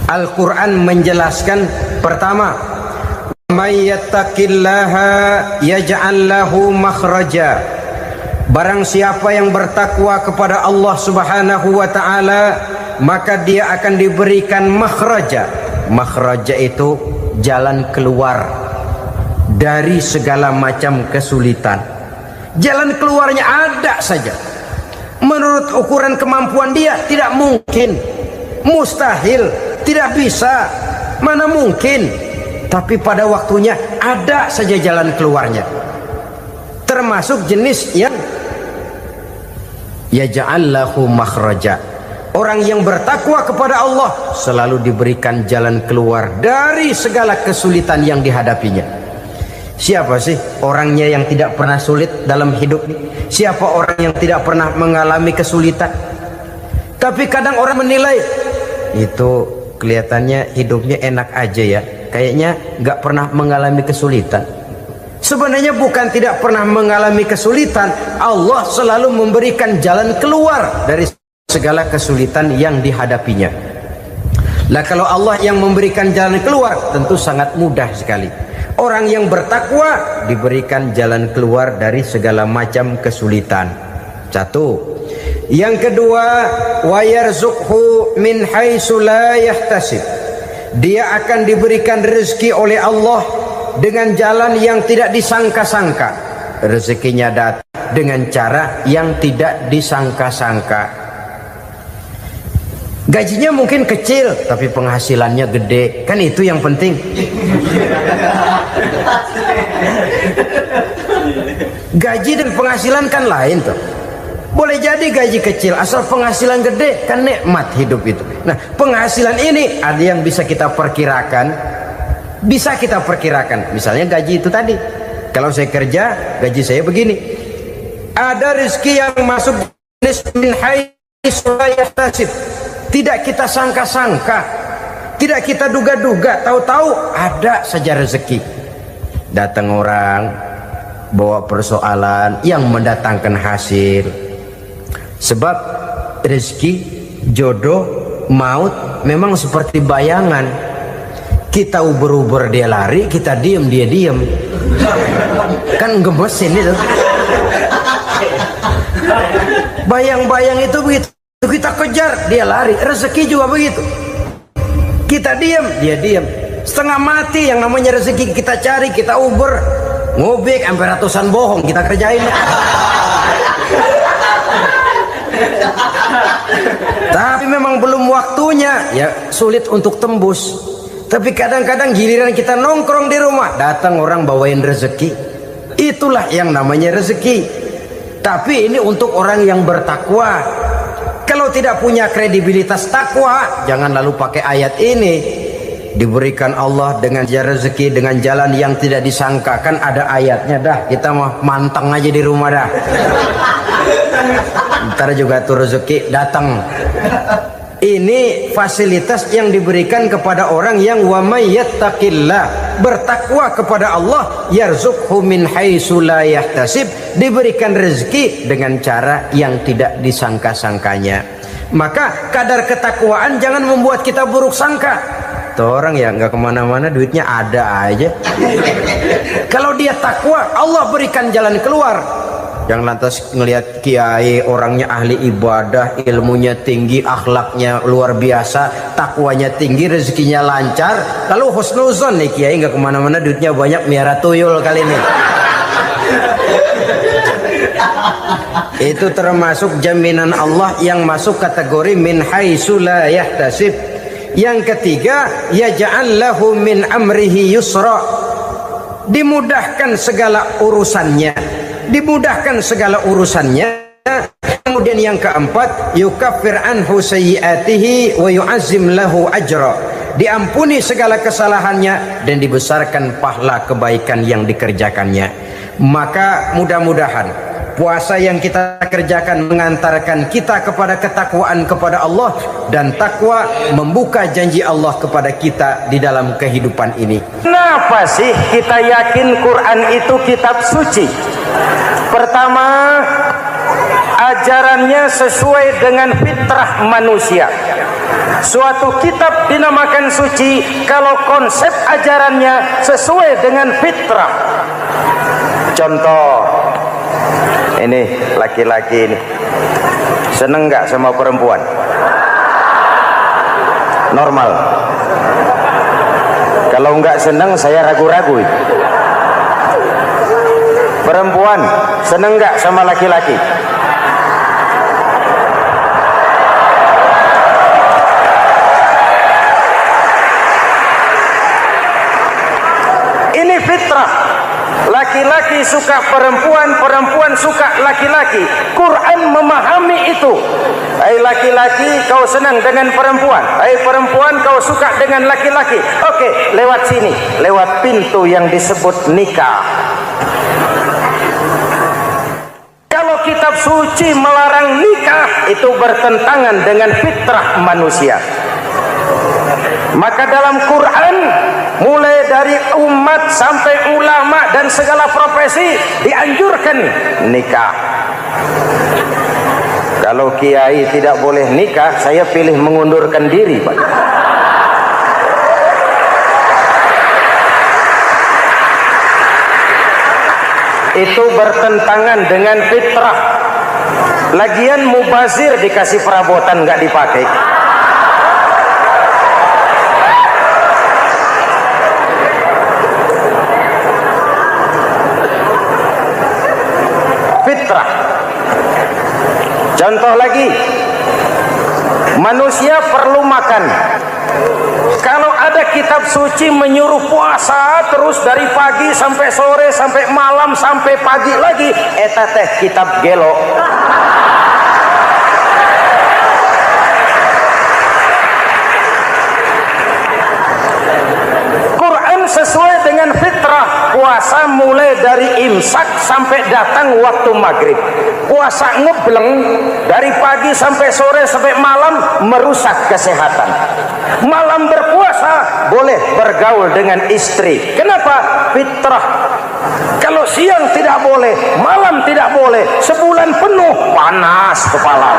Al-Quran menjelaskan, pertama, may yattaqillaha yaj'al lahu makhraja. Barang siapa yang bertakwa kepada Allah Subhanahu wa taala, maka dia akan diberikan makhraja. Makhraja itu jalan keluar dari segala macam kesulitan. Jalan keluarnya ada saja. Menurut ukuran kemampuan dia tidak mungkin, mustahil, tidak bisa, mana mungkin. Tapi pada waktunya ada saja jalan keluarnya. Termasuk jenis yang yaj'al lahu makhraja. Orang yang bertakwa kepada Allah selalu diberikan jalan keluar dari segala kesulitan yang dihadapinya. Siapa sih orangnya yang tidak pernah sulit dalam hidup ini? Siapa orang yang tidak pernah mengalami kesulitan? Tapi kadang orang menilai, itu kelihatannya hidupnya enak aja ya, kayaknya nggak pernah mengalami kesulitan. Sebenarnya bukan tidak pernah mengalami kesulitan, Allah selalu memberikan jalan keluar dari segala kesulitan yang dihadapinya. Lah kalau Allah yang memberikan jalan keluar, tentu sangat mudah sekali. Orang yang bertakwa diberikan jalan keluar dari segala macam kesulitan. Satu. Yang kedua, wa yarzuqhu min haitsu la yahtasib. Dia akan diberikan rezeki oleh Allah dengan jalan yang tidak disangka-sangka. Rezekinya datang dengan cara yang tidak disangka-sangka. Gajinya mungkin kecil, tapi penghasilannya gede. Kan itu yang penting. Gaji dan penghasilan kan lain tuh. Boleh jadi gaji kecil, asal penghasilan gede, kan nikmat hidup itu. Nah, penghasilan ini ada yang bisa kita perkirakan. Bisa kita perkirakan, misalnya gaji itu tadi. Kalau saya kerja, gaji saya begini. Ada rezeki yang masuk min haitsu la yahtasib. Tidak kita sangka-sangka, tidak kita duga-duga, tahu-tahu ada saja rezeki. Datang orang bawa persoalan yang mendatangkan hasil. Sebab rezeki, jodoh, maut memang seperti bayangan. Kita uber-uber dia lari, kita diem dia diem. Kan gemesin itu. Bayang-bayang itu begitu. Kita kejar, dia lari. Rezeki juga begitu. Kita diem, dia diem. Setengah mati yang namanya rezeki kita cari, kita uber. Ngobek sampai ratusan bohong kita kerjain. Tapi memang belum waktunya, ya sulit untuk tembus. Tapi kadang-kadang giliran kita nongkrong di rumah, datang orang bawain rezeki. Itulah yang namanya rezeki. Tapi ini untuk orang yang bertakwa. Kalau tidak punya kredibilitas takwa, jangan lalu pakai ayat ini. Diberikan Allah dengan rezeki dengan jalan yang tidak disangka. Kan ada ayatnya dah. Kita mah manteng aja di rumah dah. Ntar juga tuh rezeki datang. Ini fasilitas yang diberikan kepada orang yang wa may yattaqillah, bertakwa kepada Allah, yarzuqhu min haitsu la yahtasib, diberikan rezeki dengan cara yang tidak disangka-sangkanya. Maka kadar ketakwaan jangan membuat kita buruk sangka. Tuh orang ya nggak kemana-mana, duitnya ada aja. Kalau dia takwa, Allah berikan jalan keluar. Yang lantas ngelihat kiai orangnya ahli ibadah, ilmunya tinggi, akhlaknya luar biasa, takwanya tinggi, rezekinya lancar, lalu husnuzon nih kiai nggak kemana-mana, duitnya banyak, miara tuyul kali ini. Itu termasuk jaminan Allah yang masuk kategori min haitsu la yahtasib. Yang ketiga, yaj'al lahu min amrihi yusra, dimudahkan segala urusannya. Dimudahkan segala urusannya. Kemudian yang keempat, yukaffir anhu sayyiatihi wa yu'azzim lahu ajra, diampuni segala kesalahannya dan dibesarkan pahala kebaikan yang dikerjakannya. Maka mudah-mudahan puasa yang kita kerjakan mengantarkan kita kepada ketakwaan kepada Allah, dan takwa membuka janji Allah kepada kita di dalam kehidupan ini. Kenapa sih kita yakin Quran itu kitab suci? Pertama, ajarannya sesuai dengan fitrah manusia. Suatu kitab dinamakan suci kalau konsep ajarannya sesuai dengan fitrah. Contoh, ini laki-laki ini seneng nggak sama perempuan? Normal. Kalau nggak seneng saya ragu-ragu itu. Perempuan seneng nggak sama laki-laki? Ini fitrah. Laki-laki suka perempuan, perempuan suka laki-laki. Quran memahami itu. Hai laki-laki, kau senang dengan perempuan. Hai perempuan, kau suka dengan laki-laki. Oke, lewat sini, lewat pintu yang disebut nikah. Kalau kitab suci melarang nikah, itu bertentangan dengan fitrah manusia. Maka dalam Quran, mulai dari umat sampai ulama dan segala profesi dianjurkan nikah. Kalau kiai tidak boleh nikah, saya pilih mengundurkan diri, Pak. Itu bertentangan dengan fitrah. Lagian mubazir dikasih perabotan nggak dipakai. Fitrah. Contoh lagi, manusia perlu makan. Kalau ada kitab suci menyuruh puasa terus dari pagi sampai sore sampai malam sampai pagi lagi, eta teh kitab gelo. Quran sesuai dengan fitrah. Puasa mulai dari imsak sampai datang waktu maghrib. Puasa ngebleng dari pagi sampai sore sampai malam merusak kesehatan. Malam berpuasa boleh bergaul dengan istri. Kenapa? Fitrah. Kalau siang tidak boleh, malam tidak boleh, sebulan penuh panas kepala.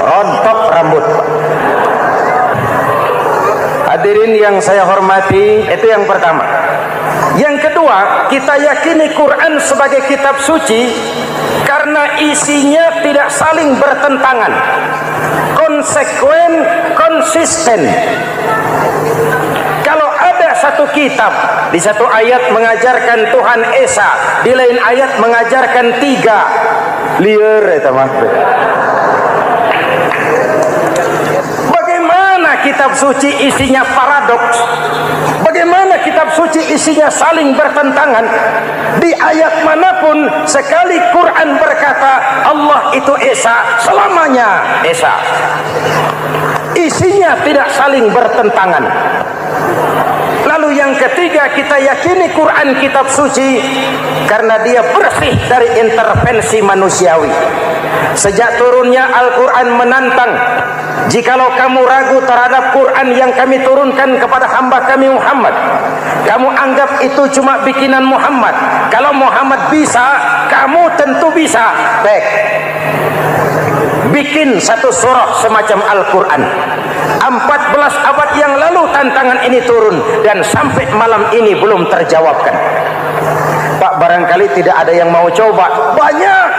Rontok rambut. Hadirin yang saya hormati, itu yang pertama. Yang kedua, kita yakini Quran sebagai kitab suci karena isinya tidak saling bertentangan, konsekuen, konsisten. Kalau ada satu kitab, di satu ayat mengajarkan Tuhan Esa, di lain ayat mengajarkan tiga, liar itu maksud. Kitab suci isinya paradoks. Bagaimana kitab suci isinya saling bertentangan? Di ayat manapun sekali Quran berkata Allah itu Esa, selamanya Esa. Isinya tidak saling bertentangan. Lalu yang ketiga, kita yakini Quran kitab suci karena dia bersih dari intervensi manusiawi. Sejak turunnya Al-Quran menantang, jikalau kamu ragu terhadap Quran yang kami turunkan kepada hamba kami Muhammad, kamu anggap itu cuma bikinan Muhammad. Kalau Muhammad bisa, kamu tentu bisa. Baik, bikin satu surah semacam Al-Quran. 14 abad yang lalu tantangan ini turun dan sampai malam ini belum terjawabkan. Pak, barangkali tidak ada yang mau coba. Banyak.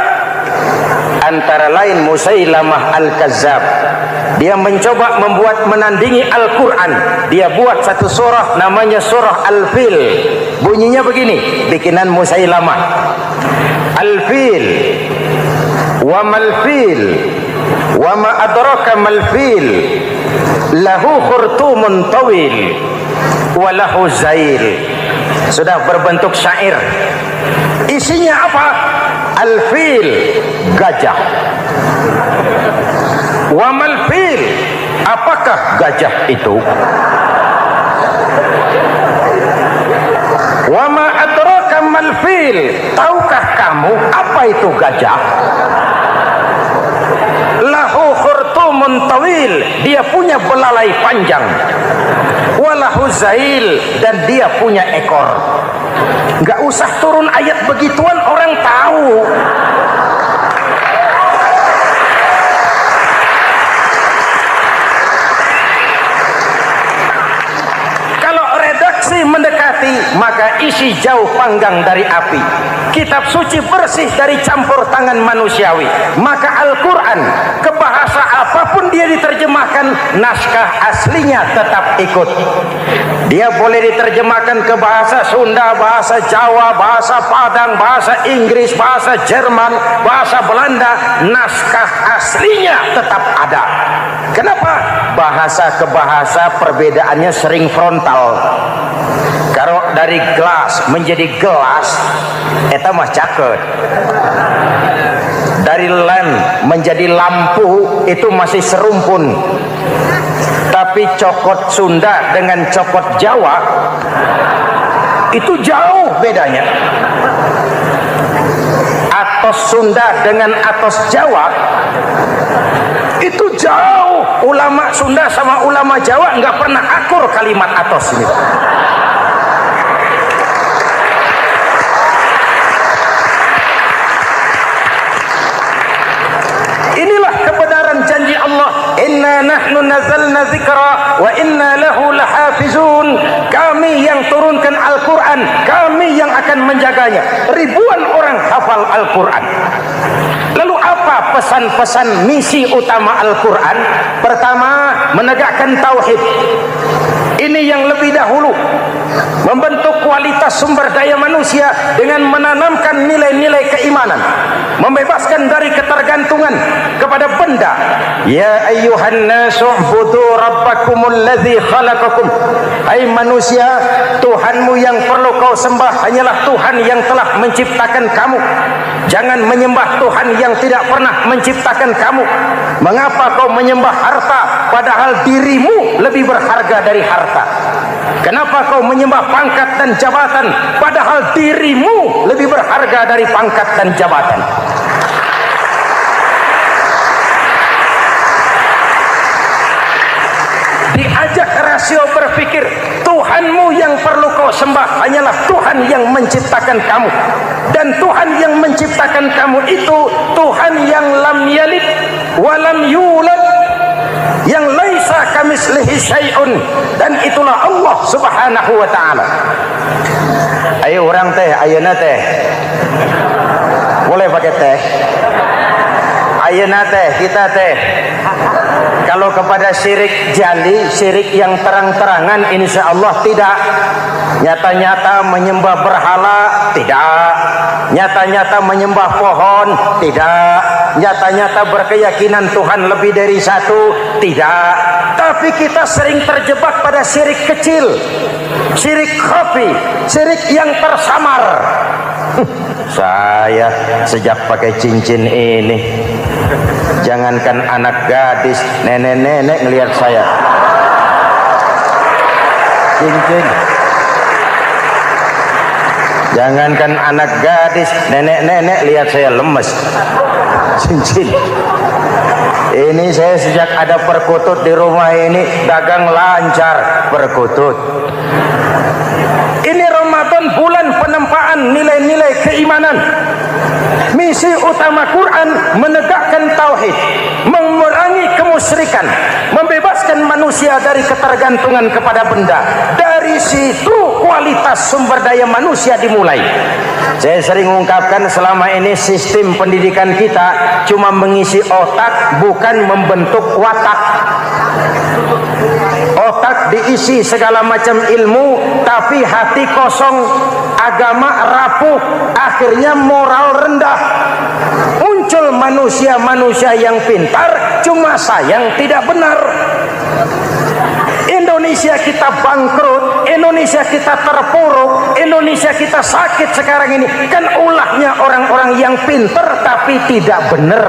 Antara lain Musailamah Al-Kazzab. Dia mencoba membuat menandingi Al-Quran. Dia buat satu surah namanya surah Al-Fil. Bunyinya begini, bikinan Musailamah. Al-Fil wa mal-fil wa ma adraka mal-fil lahu khurtumun tawil wa lahu zail. Sudah berbentuk syair. Isinya apa? Al-fil, gajah. Wa mal-fil, apakah gajah itu? Wa ma adraka mal-fil, tahukah kamu apa itu gajah? Lahu khurtumun tawil, dia punya belalai panjang. Walahu zail, dan dia punya ekor. Enggak usah turun ayat begituan, orang tahu. hati, maka isi jauh panggang dari api. Kitab suci bersih dari campur tangan manusiawi. Maka Al-Quran, ke bahasa apapun dia diterjemahkan, naskah aslinya tetap ikut. Dia boleh diterjemahkan ke bahasa Sunda, bahasa Jawa, bahasa Padang, bahasa Inggris, bahasa Jerman, bahasa Belanda, naskah aslinya tetap ada. Kenapa? Bahasa ke bahasa perbedaannya sering frontal. Kalau dari gelas menjadi gelas, eta mah caket. Dari lem menjadi lampu, itu masih serumpun. Tapi cokot Sunda dengan cokot Jawa itu jauh bedanya. Atos Sunda dengan atos Jawa itu jauh. Ulama Sunda sama ulama Jawa nggak pernah akur kalimat atos ini. Inilah kebenaran janji Allah, inna nahnu nazzalna dzikra wa inna lahu lahafizun. Kami yang turunkan Al-Quran, kami yang akan menjaganya. Ribuan orang hafal Al-Quran. Lalu apa pesan-pesan misi utama Al-Quran? Pertama, menegakkan tauhid. Ini yang lebih dahulu, membentuk kualitas sumber daya manusia dengan menanamkan nilai-nilai keimanan, membebaskan dari ketergantungan kepada benda. Ya ayyuhan nasu ubudu rabbakumul ladzi khalaqakum. Hai manusia, Tuhanmu yang perlu kau sembah hanyalah Tuhan yang telah menciptakan kamu. Jangan menyembah Tuhan yang tidak pernah menciptakan kamu. Mengapa kau menyembah harta padahal dirimu lebih berharga dari harta? Kenapa kau menyembah pangkat dan jabatan padahal dirimu lebih berharga dari pangkat dan jabatan? Diajak rasio berpikir, Tuhanmu yang perlu kau sembah hanyalah Tuhan yang menciptakan kamu. Dan Tuhan yang menciptakan kamu itu Tuhan yang lam yalid wa lam yulad, yang laisa kamislihi syai'un, dan itulah Allah Subhanahu wa taala. Ayo orang teh, ayeuna teh. Boleh pakai teh. Ayeuna teh, kita teh. Kalau kepada syirik jali, syirik yang terang-terangan, insya Allah tidak. Nyata-nyata menyembah berhala, tidak. Nyata-nyata menyembah pohon, tidak. Nyata-nyata berkeyakinan Tuhan lebih dari satu, tidak. Tapi kita sering terjebak pada syirik kecil, syirik khafi, syirik yang tersamar. Saya sejak pakai cincin ini, jangankan anak gadis, nenek-nenek ngelihat saya cincin. Jangankan anak gadis, nenek-nenek lihat saya lemes cincin. Ini saya sejak ada perkutut di rumah ini dagang lancar perkutut. Ini Ramadan, bulan penempaan nilai-nilai keimanan. Misi utama Quran menegakkan tauhid, memerangi kemusyrikan, membebaskan manusia dari ketergantungan kepada benda. Dari situ kualitas sumber daya manusia dimulai. Saya sering mengungkapkan selama ini sistem pendidikan kita cuma mengisi otak, bukan membentuk watak. Otak diisi segala macam ilmu, tapi hati kosong, agama rapuh, akhirnya moral rendah. Muncul manusia-manusia yang pintar, cuma sayang tidak benar. Indonesia kita bangkrut, Indonesia kita terpuruk, Indonesia kita sakit sekarang ini, kan ulahnya orang-orang yang pintar tapi tidak benar.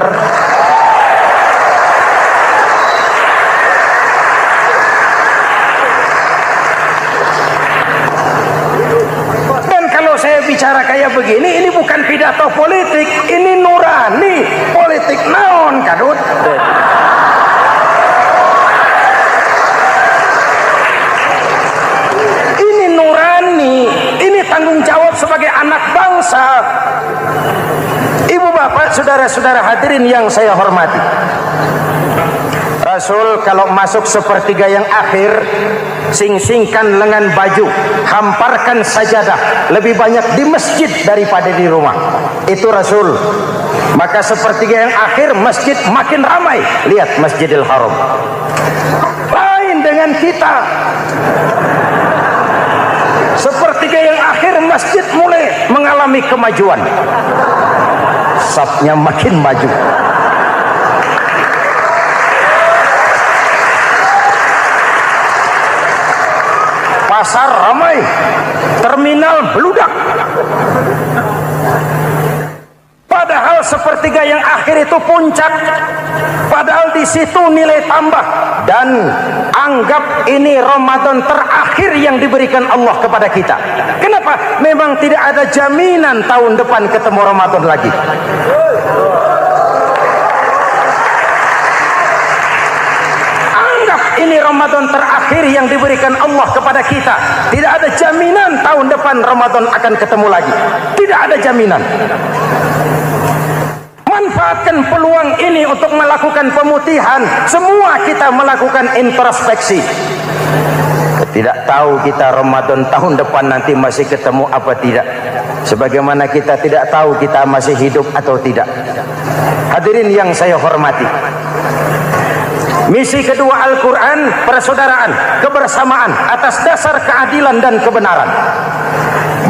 Bicara kayak begini, ini bukan pidato politik, ini nurani politik naon kadut. Ini nurani, ini tanggung jawab sebagai anak bangsa. Ibu bapak, saudara-saudara hadirin yang saya hormati, Rasul kalau masuk sepertiga yang akhir, sing-singkan lengan baju, hamparkan sajadah, lebih banyak di masjid daripada di rumah. Itu Rasul. Maka sepertiga yang akhir masjid makin ramai. Lihat Masjidil Haram. Lain dengan kita. Sepertiga yang akhir masjid mulai mengalami kemajuan. Safnya makin maju. Pasar ramai, terminal beludak. Padahal sepertiga yang akhir itu puncak. Padahal di situ nilai tambah. Dan anggap ini Ramadan terakhir yang diberikan Allah kepada kita. Kenapa? Memang tidak ada jaminan tahun depan ketemu Ramadan lagi. Ini Ramadan terakhir yang diberikan Allah kepada kita. Tidak ada jaminan tahun depan Ramadan akan ketemu lagi. Tidak ada jaminan. Manfaatkan peluang ini untuk melakukan pemutihan. Semua kita melakukan introspeksi. Tidak tahu kita Ramadan tahun depan nanti masih ketemu apa tidak. Sebagaimana kita tidak tahu kita masih hidup atau tidak. Hadirin yang saya hormati, misi kedua Al-Quran, persaudaraan, kebersamaan atas dasar keadilan dan kebenaran.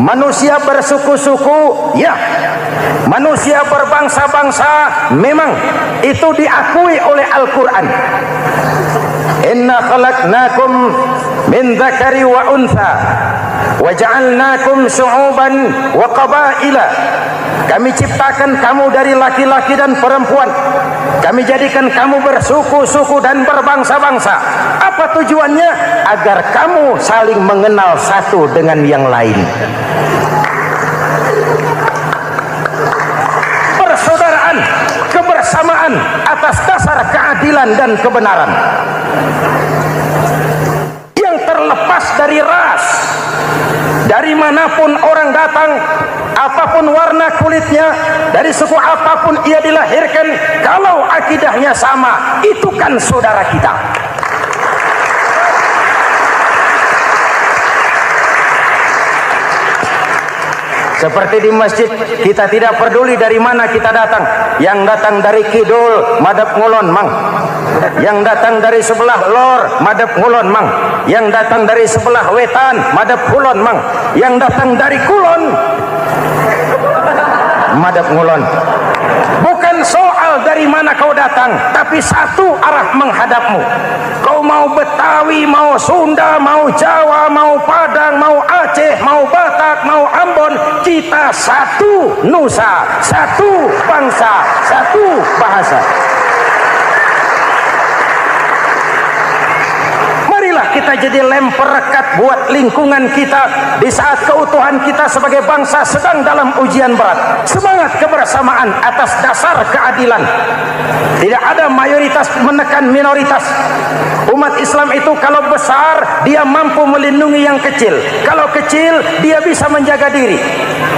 Manusia bersuku-suku, ya. Manusia berbangsa-bangsa, memang itu diakui oleh Al-Quran. Inna khalaqnakum min dzakari wa untha wa ja'alnakum syu'uban wa qabaila. Kami ciptakan kamu dari laki-laki dan perempuan. Kami jadikan kamu bersuku-suku dan berbangsa-bangsa. Apa tujuannya? Agar kamu saling mengenal satu dengan yang lain. Persaudaraan, kebersamaan atas dasar keadilan dan kebenaran. Yang terlepas dari ras. Dari manapun orang datang, apapun warna kulitnya, dari suku apapun ia dilahirkan, kalau akidahnya sama, itu kan saudara kita. Seperti di masjid, kita tidak peduli dari mana kita datang. Yang datang dari kidul, madhab ngulon mang. Yang datang dari sebelah lor, madhab ngulon mang. Yang datang dari sebelah wetan, madhab kulon mang. Yang datang dari kulon, madhab ngulon. Bukan soal dari mana kau datang, tapi satu arah menghadapmu. Kau mau Betawi, mau Sunda, mau Jawa, mau Padang, mau Aceh, mau Batak, mau Ambon, kita satu nusa, satu bangsa, satu bahasa. Kita jadi lem perekat buat lingkungan kita di saat keutuhan kita sebagai bangsa sedang dalam ujian berat. Semangat kebersamaan atas dasar keadilan. Tidak ada mayoritas menekan minoritas. Umat Islam itu kalau besar dia mampu melindungi yang kecil. Kalau kecil dia bisa menjaga diri.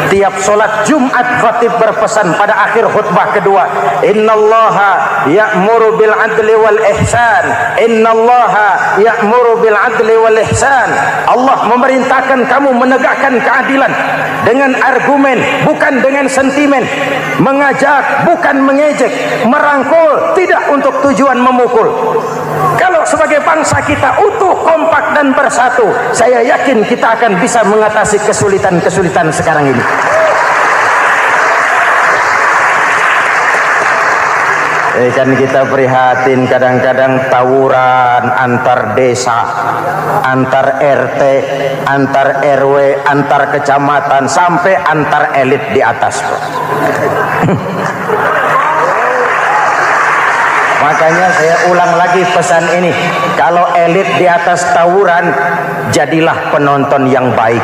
Tiap solat Jumat khatib berpesan pada akhir khutbah kedua, innallaha ya'muru bil adli wal ihsan. Innallaha ya'muru bil adli wal ihsan. Allah memerintahkan kamu menegakkan keadilan dengan argumen, bukan dengan sentimen. Mengajak, bukan mengejek. Merangkul, tidak untuk tujuan memukul. Kalau sebagai bangsa kita utuh, kompak dan bersatu, saya yakin kita akan bisa mengatasi kesulitan-kesulitan sekarang ini. Kan kita prihatin kadang-kadang tawuran antar desa, antar RT, antar RW, antar kecamatan, sampai antar elit di atas. Makanya saya ulang lagi pesan ini. Kalau elit di atas tawuran, jadilah penonton yang baik.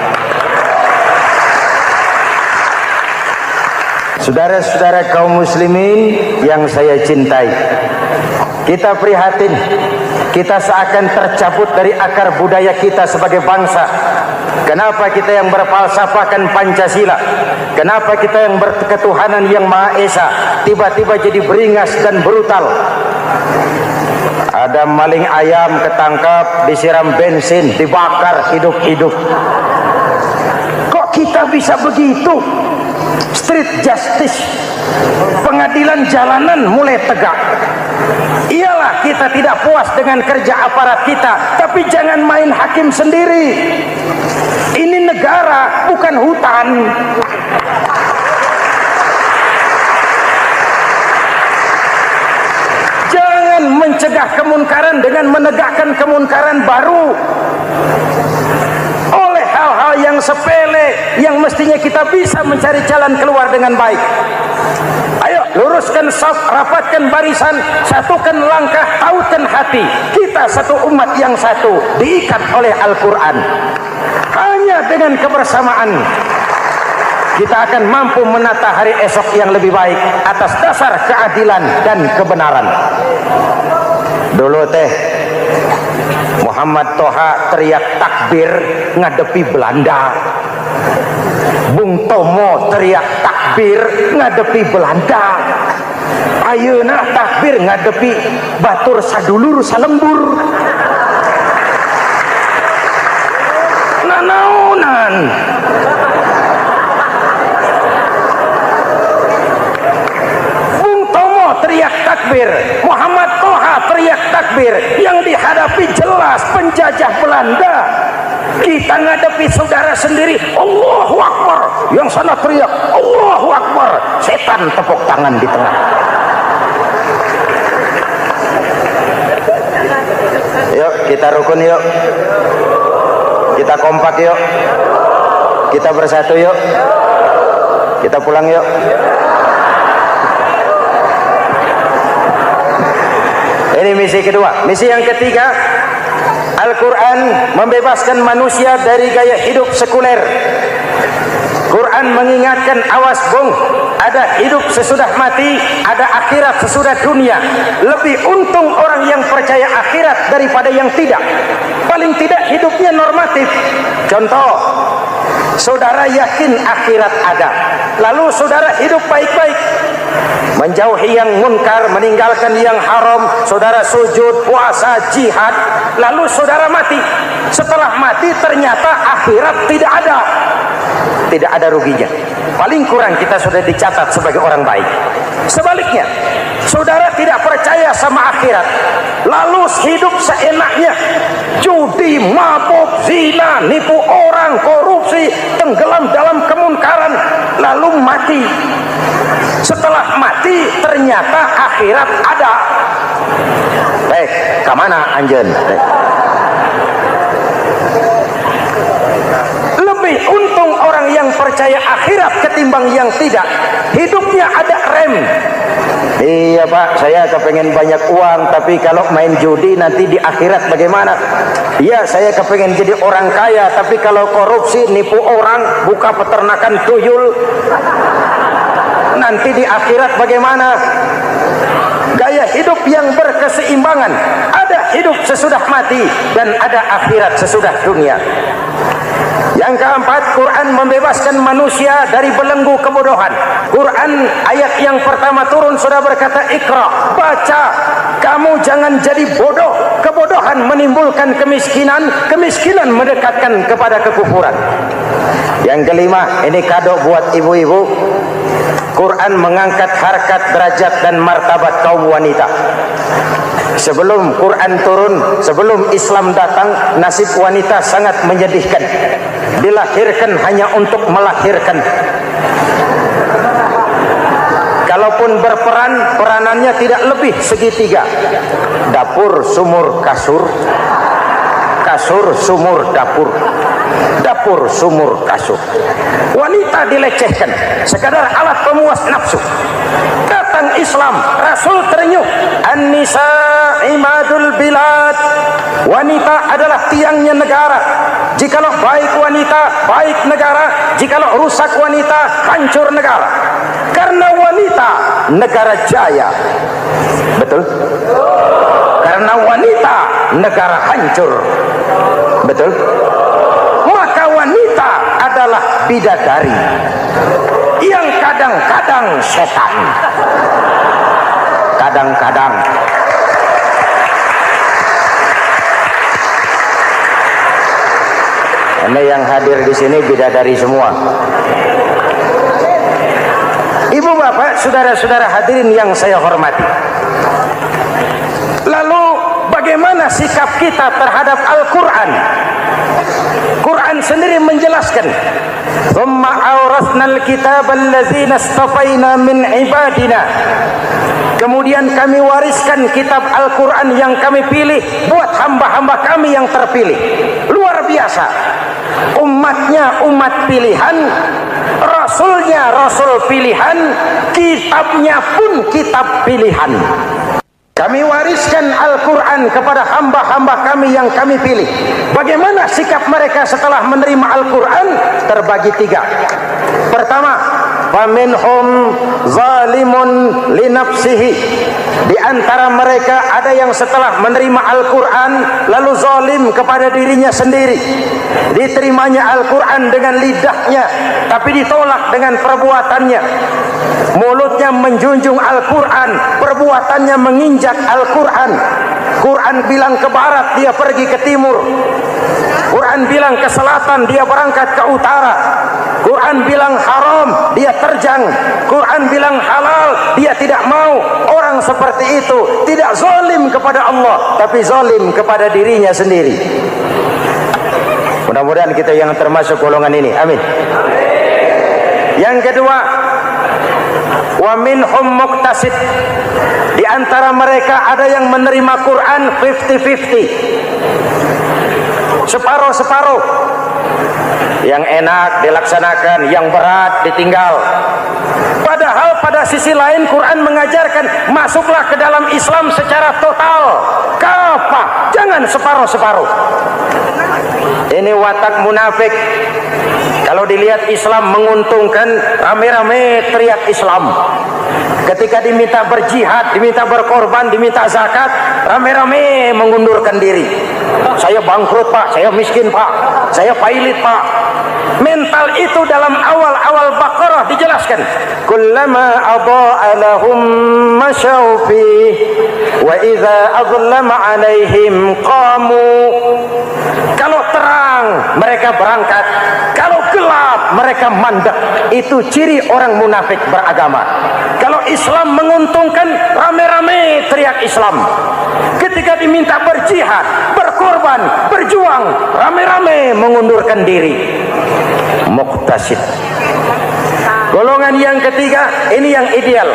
Saudara-saudara kaum muslimin yang saya cintai, kita prihatin, kita seakan tercabut dari akar budaya kita sebagai bangsa. Kenapa kita yang berfalsafahkan Pancasila, kenapa kita yang berketuhanan yang Maha Esa tiba-tiba jadi beringas dan brutal? Ada maling ayam ketangkap, disiram bensin, dibakar hidup-hidup. Kok kita bisa begitu? Street justice, pengadilan jalanan mulai tegak. Iyalah kita tidak puas dengan kerja aparat kita, tapi jangan main hakim sendiri. Ini negara, bukan hutan. Jangan mencegah kemunkaran dengan menegakkan kemunkaran baru. Oleh hal-hal yang sepele yang mestinya kita bisa mencari jalan keluar dengan baik. Ayo luruskan saf, rapatkan barisan, satukan langkah, tautkan hati. Kita satu umat yang satu, diikat oleh Al-Quran. Hanya dengan kebersamaan kita akan mampu menata hari esok yang lebih baik atas dasar keadilan dan kebenaran. Dulu teh Muhammad Toha teriak takbir ngadepi Belanda. Bung Tomo teriak takbir ngadepi Belanda. Ayeuna takbir ngadepi batur sadulur salembur. Nanaunan. Bung Tomo teriak takbir, Muhammad Toha teriak takbir. Yang dihadapi jelas penjajah Belanda. Kita ngadepi saudara sendiri, Allahu Akbar. Yang sana teriak Allahu Akbar. Setan tepuk tangan di tengah. Yuk kita rukun yuk. Kita kompak yuk. Kita bersatu yuk. Kita pulang yuk. Ini misi kedua. Misi yang ketiga, Al-Quran membebaskan manusia dari gaya hidup sekuler. Quran mengingatkan, awas bung, ada hidup sesudah mati, ada akhirat sesudah dunia. Lebih untung orang yang percaya akhirat daripada yang tidak. Paling tidak hidupnya normatif. Contoh, saudara yakin akhirat ada, lalu saudara hidup baik-baik, menjauhi yang munkar, meninggalkan yang haram, saudara sujud, puasa, jihad, lalu saudara mati. Setelah mati ternyata akhirat tidak ada. Tidak ada ruginya. Paling kurang kita sudah dicatat sebagai orang baik. Sebaliknya, saudara tidak percaya sama akhirat, lalu hidup seenaknya, judi, mabuk, zina, nipu orang, korupsi, tenggelam dalam kemunkaran, lalu mati. Setelah mati ternyata akhirat ada. Baik, kemana anjen? Lebih untung orang yang percaya akhirat ketimbang yang tidak. Hidupnya ada rem. Iya pak, saya kepengen banyak uang, tapi kalau main judi nanti di akhirat bagaimana? Iya, saya kepengen jadi orang kaya, tapi kalau korupsi, nipu orang, buka peternakan tuyul, nanti di akhirat bagaimana? Gaya hidup yang berkeseimbangan. Ada hidup sesudah mati dan ada akhirat sesudah dunia. Yang keempat, Quran membebaskan manusia dari belenggu kebodohan. Quran ayat yang pertama turun sudah berkata, Iqra, baca, kamu jangan jadi bodoh. Kebodohan menimbulkan kemiskinan, kemiskinan mendekatkan kepada kekufuran. Yang kelima, ini kado buat ibu-ibu. Quran mengangkat harkat, derajat dan martabat kaum wanita. Sebelum Quran turun, sebelum Islam datang, nasib wanita sangat menyedihkan. Dilahirkan hanya untuk melahirkan. Kalaupun berperan, peranannya tidak lebih segitiga. Dapur, sumur, kasur. Kasur, sumur, dapur. Dapur, sumur, kasur. Wanita dilecehkan, sekadar alat pemuas nafsu. Datang Islam, Rasul terenyuh, An-nisa imadul bilad. Wanita adalah tiangnya negara. Jikalau baik wanita, baik negara. Jikalau rusak wanita, hancur negara. Karena wanita, negara jaya. Betul? Karena wanita, negara hancur. Betul? Maka wanita adalah bidadari yang kadang-kadang setan. Kadang-kadang Anda yang hadir di sini bidadari semua. Ibu bapak, saudara-saudara hadirin yang saya hormati. Lalu bagaimana sikap kita terhadap Al-Quran? Quran sendiri menjelaskan, "Tsumma awrasnal kitaba allazina istafaina min ibadina." Kemudian kami wariskan kitab Al-Quran yang kami pilih buat hamba-hamba kami yang terpilih. Luar biasa. Umatnya umat pilihan, rasulnya rasul pilihan, kitabnya pun kitab pilihan. Kami wariskan Al-Quran kepada hamba-hamba kami yang kami pilih. Bagaimana sikap mereka setelah menerima Al-Quran? Terbagi tiga. Pertama, faminhum zalimun li nafsihi. Di antara mereka ada yang setelah menerima Al-Quran lalu zalim kepada dirinya sendiri. Diterimanya Al-Quran dengan lidahnya, tapi ditolak dengan perbuatannya. Mulutnya menjunjung Al-Quran, perbuatannya menginjak Al-Quran. Quran bilang ke barat, dia pergi ke timur. Quran bilang ke selatan, dia berangkat ke utara. Quran bilang haram, dia terjang. Quran bilang halal, dia tidak mau. Orang seperti itu tidak zalim kepada Allah, tapi zalim kepada dirinya sendiri. Mudah-mudahan kita yang termasuk golongan ini. Amin. Yang kedua, wa minhum muqtasid. Di antara mereka ada yang menerima Quran 50-50. Separuh-separuh. Yang enak dilaksanakan, yang berat ditinggal. Padahal pada sisi lain Quran mengajarkan masuklah ke dalam Islam secara total. Kafah, jangan separuh-separuh. Ini watak munafik. Kalau dilihat Islam menguntungkan, rame-rame teriak Islam. Ketika diminta berjihad, diminta berkorban, diminta zakat, rame-rame mengundurkan diri. Saya bangkrut pak, saya miskin pak, saya pailit pak. Mental itu dalam awal-awal Baqarah dijelaskan. Kullama adha'a lahum masyaw fih wa idza adlama alaihim qamu. Kalau terang mereka berangkat, kalau gelap mereka mandek. Itu ciri orang munafik beragama. Kalau Islam menguntungkan, rame-rame teriak Islam. Ketika diminta berjihad, berkorban, berjuang, rame-rame mengundurkan diri. Muqtasid. Golongan yang ketiga, ini yang ideal.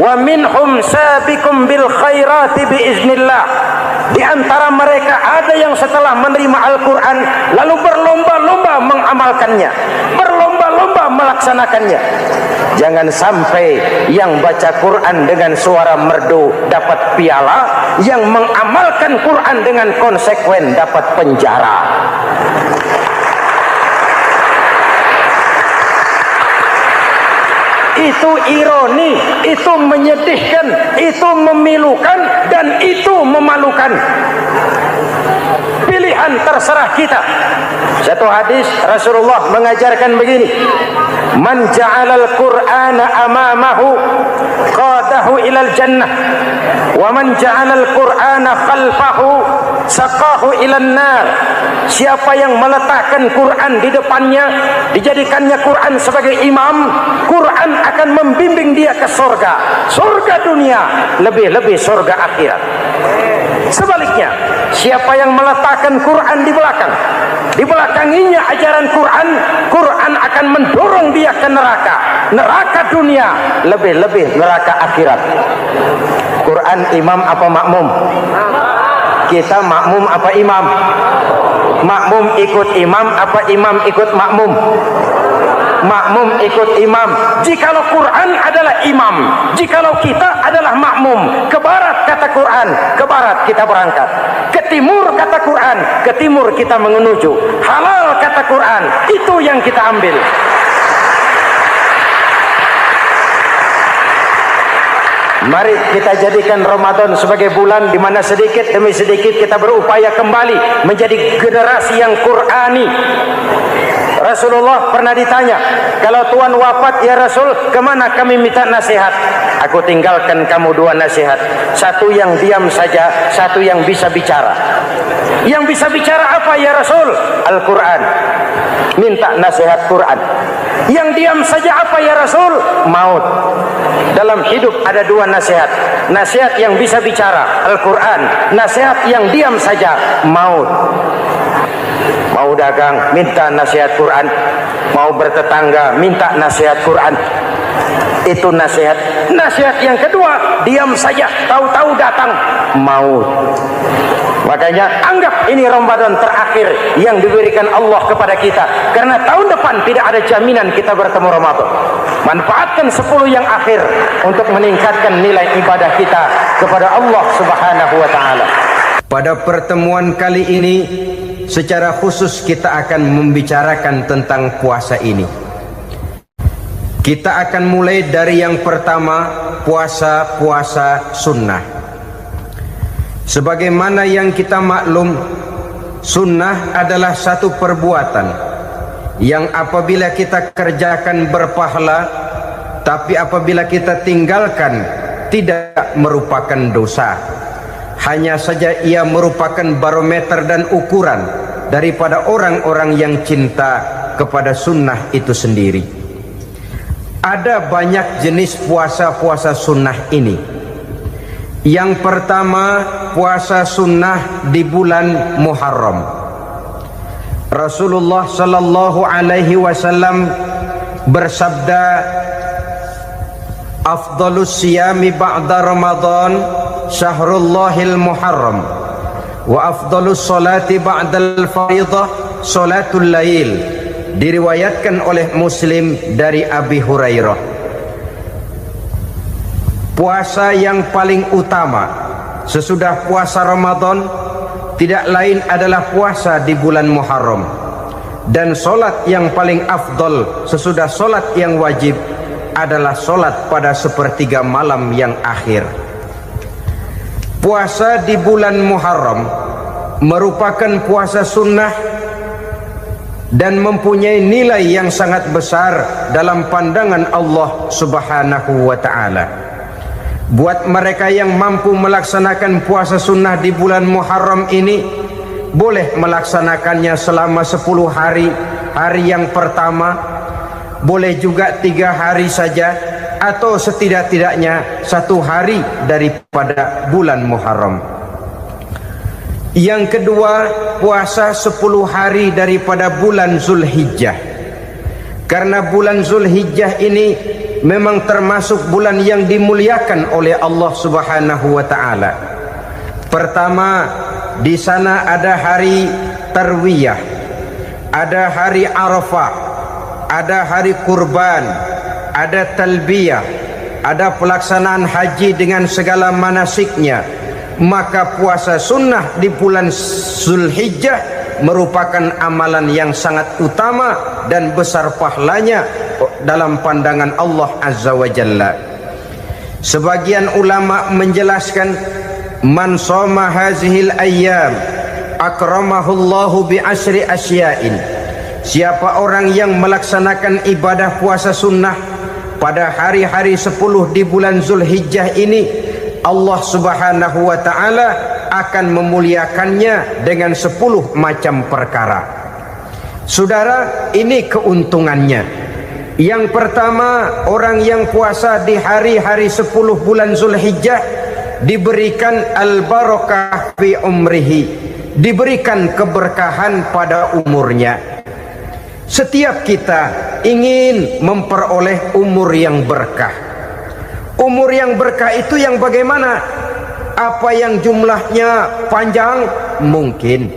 Wa minhum sabiqum bil khairati biiznillah. Di antara mereka ada yang setelah menerima Al-Quran lalu berlomba-lomba mengamalkannya, berlomba-lomba melaksanakannya. Jangan sampai yang baca Quran dengan suara merdu dapat piala, yang mengamalkan Quran dengan konsekuen dapat penjara. Itu ironi, itu menyedihkan, itu memilukan, dan itu memalukan. Pilihan terserah kita. Satu hadis Rasulullah mengajarkan begini, man ja'alal Qur'ana amamahu qadahu ilal jannah wa man ja'alal Qur'ana khalfahu saqahu ilan nar. Siapa yang meletakkan Quran di depannya, dijadikannya Quran sebagai imam, Quran akan membimbing dia ke surga, surga dunia, lebih-lebih surga akhirat. Sebaliknya, siapa yang meletakkan Quran di belakang, dibelakanginya ajaran Quran, Quran akan mendorong dia ke neraka, neraka dunia, lebih-lebih neraka akhirat. Quran imam apa makmum? Kita makmum apa imam? Makmum ikut imam apa imam ikut makmum? Makmum ikut imam. Jikalau Quran adalah imam, jikalau kita adalah makmum. Ke barat kata Quran, ke barat kita berangkat. Ke timur kata Quran, ke timur kita menuju. Halal kata Quran, itu yang kita ambil. Mari kita jadikan Ramadan sebagai bulan di mana sedikit demi sedikit kita berupaya kembali menjadi generasi yang Qurani. Rasulullah pernah ditanya, kalau Tuhan wafat ya Rasul, kemana kami minta nasihat? Aku tinggalkan kamu dua nasihat. Satu yang diam saja, satu yang bisa bicara. Yang bisa bicara apa ya Rasul? Al-Quran. minta nasihat Quran. Yang diam saja apa ya Rasul? Maut. Dalam hidup ada dua nasihat. Nasihat yang bisa bicara, Al-Quran. Nasihat yang diam saja, maut. Mau dagang, minta nasihat Quran. Mau bertetangga, minta nasihat Quran. Itu nasihat. Nasihat yang kedua, diam saja, tahu-tahu datang maut. Makanya anggap ini Ramadan terakhir yang diberikan Allah kepada kita, karena tahun depan tidak ada jaminan kita bertemu Ramadan. Manfaatkan 10 yang akhir untuk meningkatkan nilai ibadah kita kepada Allah Subhanahu wa taala. Pada pertemuan kali ini secara khusus kita akan membicarakan tentang puasa ini. Kita akan mulai dari yang pertama, puasa sunnah. Sebagaimana yang kita maklum, sunnah adalah satu perbuatan yang apabila kita kerjakan berpahala, tapi apabila kita tinggalkan tidak merupakan dosa. Hanya saja ia merupakan barometer dan ukuran daripada orang-orang yang cinta kepada sunnah itu sendiri. Ada banyak jenis puasa-puasa sunnah ini. Yang pertama, puasa sunnah di bulan Muharram. Rasulullah sallallahu alaihi wasallam bersabda, "Afdhalus siyami ba'da Ramadan syahrullahil Muharram, wa afdhalus salati ba'dal fardhah salatul lail." Diriwayatkan oleh Muslim dari Abi Hurairah. Puasa yang paling utama sesudah puasa Ramadan tidak lain adalah puasa di bulan Muharram. Dan solat yang paling afdol sesudah solat yang wajib adalah solat pada sepertiga malam yang akhir. Puasa di bulan Muharram merupakan puasa sunnah dan mempunyai nilai yang sangat besar dalam pandangan Allah Subhanahu wa ta'ala. Buat mereka yang mampu melaksanakan puasa sunnah di bulan Muharram ini, boleh melaksanakannya selama 10 hari. Hari yang pertama, boleh juga 3 hari saja, atau setidak-tidaknya 1 hari daripada bulan Muharram. Yang kedua, puasa 10 hari daripada bulan Zulhijjah. Karena bulan Zulhijjah ini memang termasuk bulan yang dimuliakan oleh Allah Subhanahu wa taala. Pertama, di sana ada hari Tarwiyah, ada hari Arafah, ada hari kurban, ada talbiyah, ada pelaksanaan haji dengan segala manasiknya. Maka puasa sunnah di bulan Zulhijjah merupakan amalan yang sangat utama dan besar pahalanya dalam pandangan Allah Azza wa Jalla. Sebagian ulama menjelaskan, man shoma hazihil ayyam akramahullahu bi asyri asya'in. Siapa orang yang melaksanakan ibadah puasa sunnah pada hari-hari 10 di bulan Zulhijjah ini, Allah Subhanahu wa ta'ala akan memuliakannya dengan 10 macam perkara. Saudara, ini keuntungannya. Yang pertama, orang yang puasa di hari-hari 10 bulan Zulhijjah diberikan al-barakah fi umrihi, diberikan keberkahan pada umurnya. Setiap kita ingin memperoleh umur yang berkah. Umur yang berkah itu yang bagaimana? Apa yang jumlahnya panjang? Mungkin.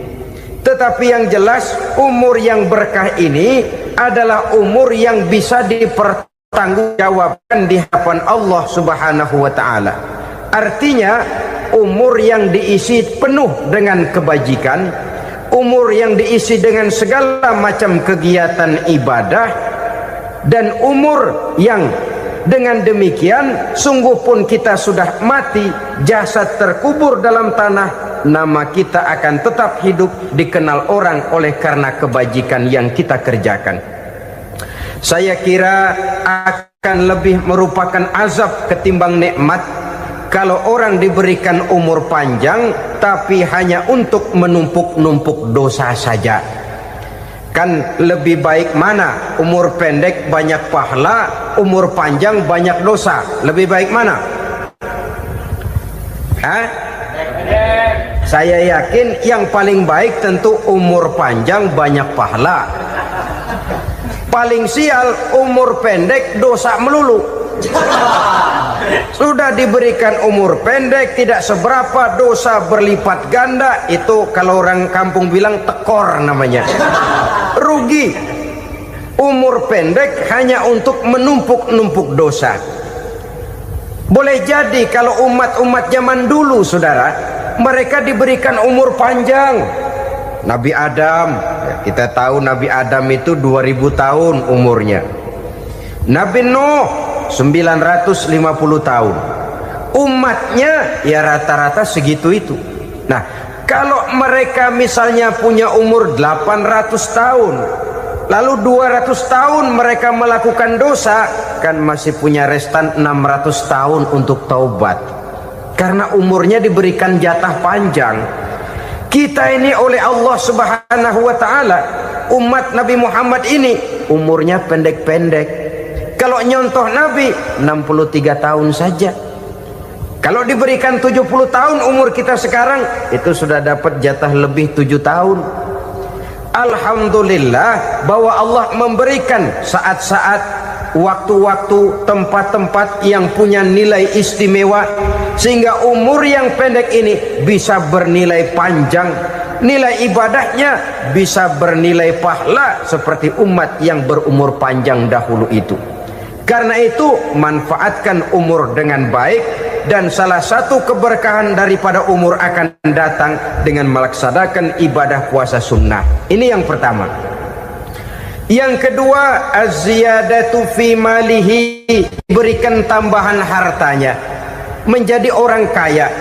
Tetapi yang jelas umur yang berkah ini adalah umur yang bisa dipertanggungjawabkan di hadapan Allah Subhanahu wa ta'ala. Artinya umur yang diisi penuh dengan kebajikan, umur yang diisi dengan segala macam kegiatan ibadah, dan umur yang dengan demikian sungguh pun kita sudah mati, jasad terkubur dalam tanah, nama kita akan tetap hidup, dikenal orang oleh karena kebajikan yang kita kerjakan. Saya kira akan lebih merupakan azab ketimbang nikmat kalau orang diberikan umur panjang tapi hanya untuk menumpuk-numpuk dosa saja. Kan lebih baik mana? Umur pendek banyak pahala, umur panjang banyak dosa. Lebih baik mana? Hah? Saya yakin yang paling baik tentu umur panjang banyak pahala. Paling sial umur pendek dosa melulu. Sudah diberikan umur pendek tidak seberapa, dosa berlipat ganda. Itu kalau orang kampung bilang tekor namanya. Rugi. Umur pendek hanya untuk menumpuk-numpuk dosa. Boleh jadi kalau umat-umat zaman dulu, saudara, mereka diberikan umur panjang. Nabi Adam, kita tahu Nabi Adam itu 2000 tahun umurnya. Nabi Nuh 950 tahun. Umatnya ya rata-rata segitu itu. Nah, kalau mereka misalnya punya umur 800 tahun, lalu 200 tahun mereka melakukan dosa, kan masih punya restan 600 tahun untuk taubat. Karena umurnya diberikan jatah panjang. Kita ini oleh Allah Subhanahu wa taala, umat Nabi Muhammad ini umurnya pendek-pendek. Kalau nyontoh Nabi 63 tahun saja. Kalau diberikan 70 tahun umur kita sekarang, itu sudah dapat jatah lebih 7 tahun. Alhamdulillah bahwa Allah memberikan saat-saat, waktu-waktu, tempat-tempat yang punya nilai istimewa, sehingga umur yang pendek ini bisa bernilai panjang, nilai ibadahnya bisa bernilai pahala seperti umat yang berumur panjang dahulu itu. Karena itu manfaatkan umur dengan baik, dan salah satu keberkahan daripada umur akan datang dengan melaksanakan ibadah puasa sunnah. Ini yang pertama. Yang kedua, az-ziyadatu fi malihi, berikan tambahan hartanya, menjadi orang kaya.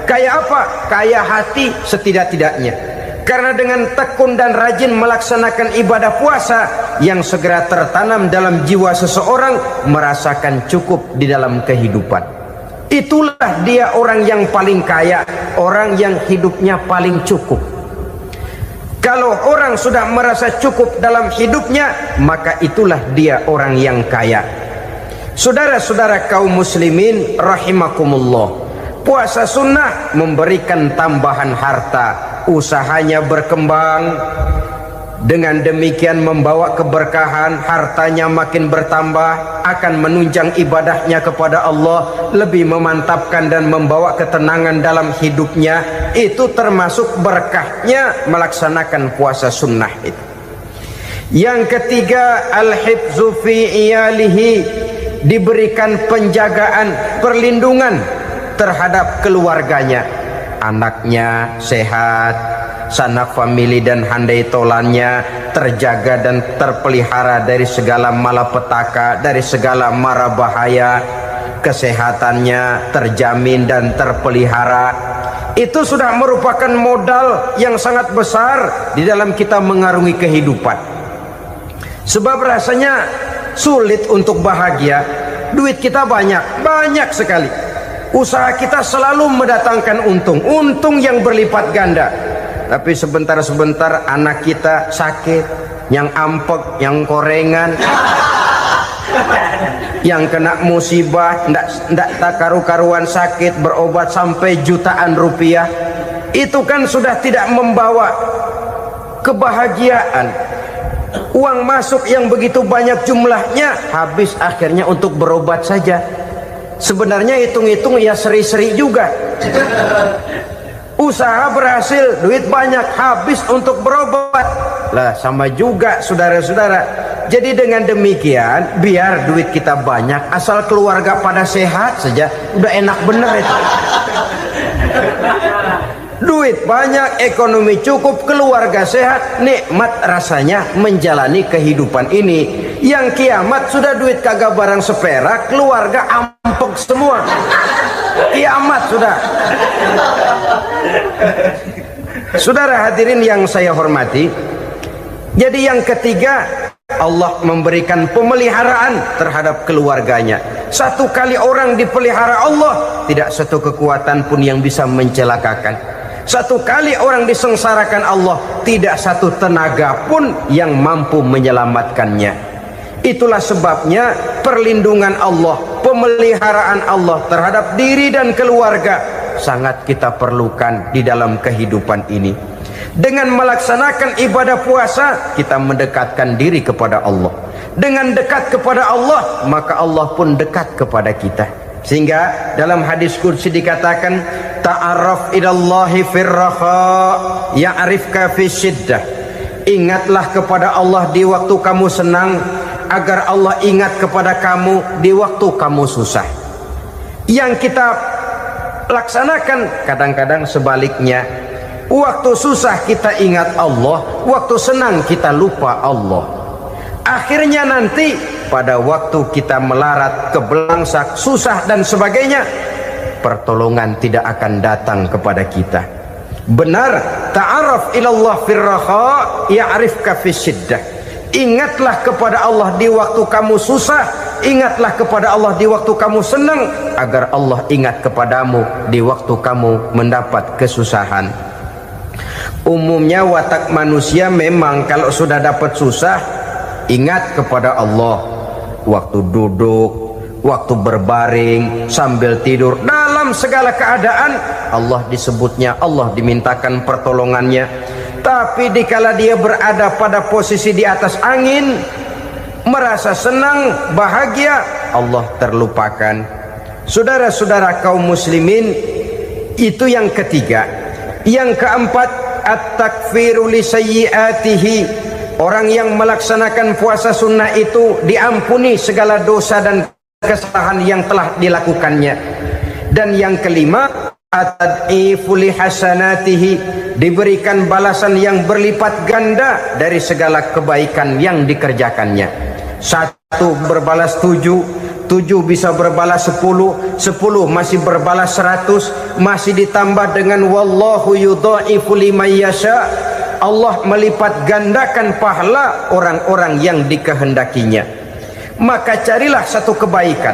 Kaya apa? Kaya hati setidak-tidaknya. Karena dengan tekun dan rajin melaksanakan ibadah puasa, yang segera tertanam dalam jiwa seseorang merasakan cukup di dalam kehidupan. Itulah dia orang yang paling kaya, orang yang hidupnya paling cukup. Kalau orang sudah merasa cukup dalam hidupnya, maka itulah dia orang yang kaya. Saudara-saudara kaum muslimin rahimakumullah, puasa sunnah memberikan tambahan harta, usahanya berkembang, dengan demikian membawa keberkahan, hartanya makin bertambah, akan menunjang ibadahnya kepada Allah, lebih memantapkan dan membawa ketenangan dalam hidupnya. Itu termasuk berkahnya melaksanakan puasa sunnah itu. Yang ketiga, al-hifzu fi iyalihi, diberikan penjagaan, perlindungan terhadap keluarganya, anaknya sehat, sanak famili dan handai tolannya terjaga dan terpelihara dari segala malapetaka, dari segala mara bahaya, kesehatannya terjamin dan terpelihara. Itu sudah merupakan modal yang sangat besar di dalam kita mengarungi kehidupan. Sebab rasanya sulit untuk bahagia, duit kita banyak sekali, usaha kita selalu mendatangkan untung yang berlipat ganda. Tapi sebentar-sebentar anak kita sakit, yang ampek, yang korengan, yang kena musibah, ndak tak karu-karuan sakit, berobat sampai jutaan rupiah. Itu kan sudah tidak membawa kebahagiaan. Uang masuk yang begitu banyak jumlahnya, habis akhirnya untuk berobat saja. Sebenarnya hitung-hitung ya seri-seri juga. Usaha berhasil, duit banyak, habis untuk berobat. Lah sama juga saudara-saudara. Jadi dengan demikian, biar duit kita banyak, asal keluarga pada sehat saja, udah enak bener itu. Duit banyak, ekonomi cukup, keluarga sehat, nikmat rasanya menjalani kehidupan ini. Yang kiamat sudah duit kagak barang seperak, keluarga ampek semua. Kiamat sudah. Saudara hadirin yang saya hormati, jadi yang ketiga, Allah memberikan pemeliharaan terhadap keluarganya. Satu kali orang dipelihara Allah, tidak satu kekuatan pun yang bisa mencelakakan. Satu kali orang disengsarakan Allah, tidak satu tenaga pun yang mampu menyelamatkannya. Itulah sebabnya perlindungan Allah, pemeliharaan Allah terhadap diri dan keluarga sangat kita perlukan di dalam kehidupan ini. Dengan melaksanakan ibadah puasa, kita mendekatkan diri kepada Allah. Dengan dekat kepada Allah, maka Allah pun dekat kepada kita. Sehingga dalam hadis qudsi dikatakan, ta'arraf ilallahi firraha ya'rifka fi syiddah. Ingatlah kepada Allah di waktu kamu senang, agar Allah ingat kepada kamu di waktu kamu susah. Yang kita laksanakan kadang-kadang sebaliknya. Waktu susah kita ingat Allah, waktu senang kita lupa Allah. Akhirnya nanti pada waktu kita melarat, kebelangsak, susah dan sebagainya, pertolongan tidak akan datang kepada kita. Benar, ta'arraf ilallah firraha ya'rifka fi syiddah. Ingatlah kepada Allah di waktu kamu susah, ingatlah kepada Allah di waktu kamu senang, agar Allah ingat kepadamu di waktu kamu mendapat kesusahan. Umumnya watak manusia memang kalau sudah dapat susah, ingat kepada Allah. Waktu duduk, waktu berbaring, sambil tidur, dalam segala keadaan Allah disebutnya, Allah dimintakan pertolongannya. Tapi dikala dia berada pada posisi di atas angin, merasa senang, bahagia, Allah terlupakan. Saudara-saudara kaum muslimin, itu yang ketiga. Yang keempat, at-takfiru li sayyiatihi. Orang yang melaksanakan puasa sunnah itu diampuni segala dosa dan kesalahan yang telah dilakukannya. Dan yang kelima, at-tad'ifu li hasanatihi, diberikan balasan yang berlipat ganda dari segala kebaikan yang dikerjakannya. Satu berbalas 7, 7 bisa berbalas 10, 10 masih berbalas 100, masih ditambah dengan wallahu yudha'ifu liman yasha. Allah melipat gandakan pahala orang-orang yang dikehendakinya. Maka carilah satu kebaikan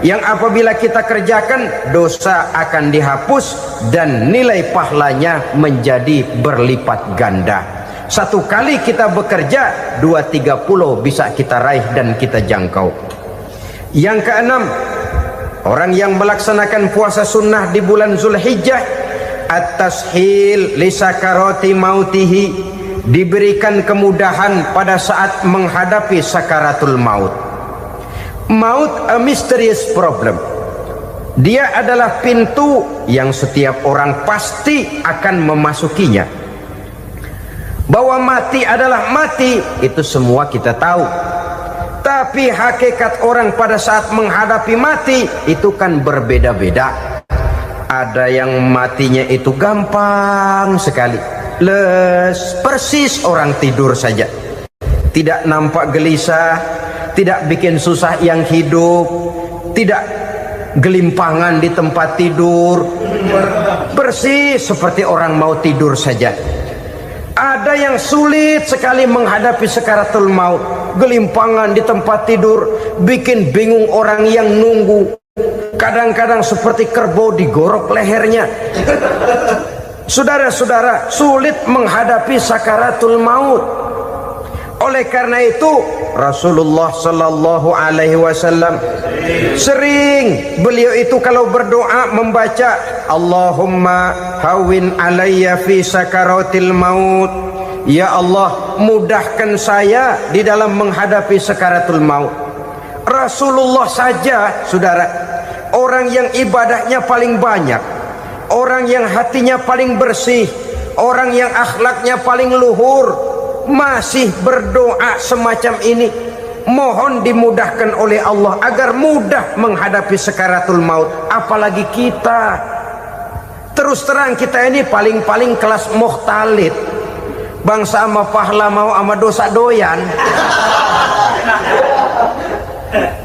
yang apabila kita kerjakan, dosa akan dihapus dan nilai pahalanya menjadi berlipat ganda. Satu kali kita bekerja, 2-3 bisa kita raih dan kita jangkau. Yang keenam, orang yang melaksanakan puasa sunnah di bulan Zulhijjah, at-tashil li sakarati mautihi, diberikan kemudahan pada saat menghadapi sakaratul maut. Maut a mysterious problem. Dia adalah pintu yang setiap orang pasti akan memasukinya. Bahwa mati adalah mati, itu semua kita tahu. Tapi hakikat orang pada saat menghadapi mati itu kan berbeda-beda. Ada yang matinya itu gampang sekali, persis orang tidur saja, tidak nampak gelisah, tidak bikin susah yang hidup, tidak gelimpangan di tempat tidur, persis seperti orang mau tidur saja. Ada yang sulit sekali menghadapi sakaratul maut, gelimpangan di tempat tidur, bikin bingung orang yang nunggu. Kadang-kadang seperti kerbau digorok lehernya. Saudara-saudara, sulit menghadapi sakaratul maut. Oleh karena itu Rasulullah sallallahu alaihi wasallam sering beliau itu kalau berdoa membaca Allahumma hawin alayya fi sakaratil maut. Ya Allah, mudahkan saya di dalam menghadapi sakaratul maut. Rasulullah saja, saudara, orang yang ibadahnya paling banyak, orang yang hatinya paling bersih, orang yang akhlaknya paling luhur, masih berdoa semacam ini. Mohon dimudahkan oleh Allah agar mudah menghadapi sakaratul maut. Apalagi kita, terus terang kita ini paling-paling kelas mukhtalid, bangsa sama pahala mau sama dosa doyan.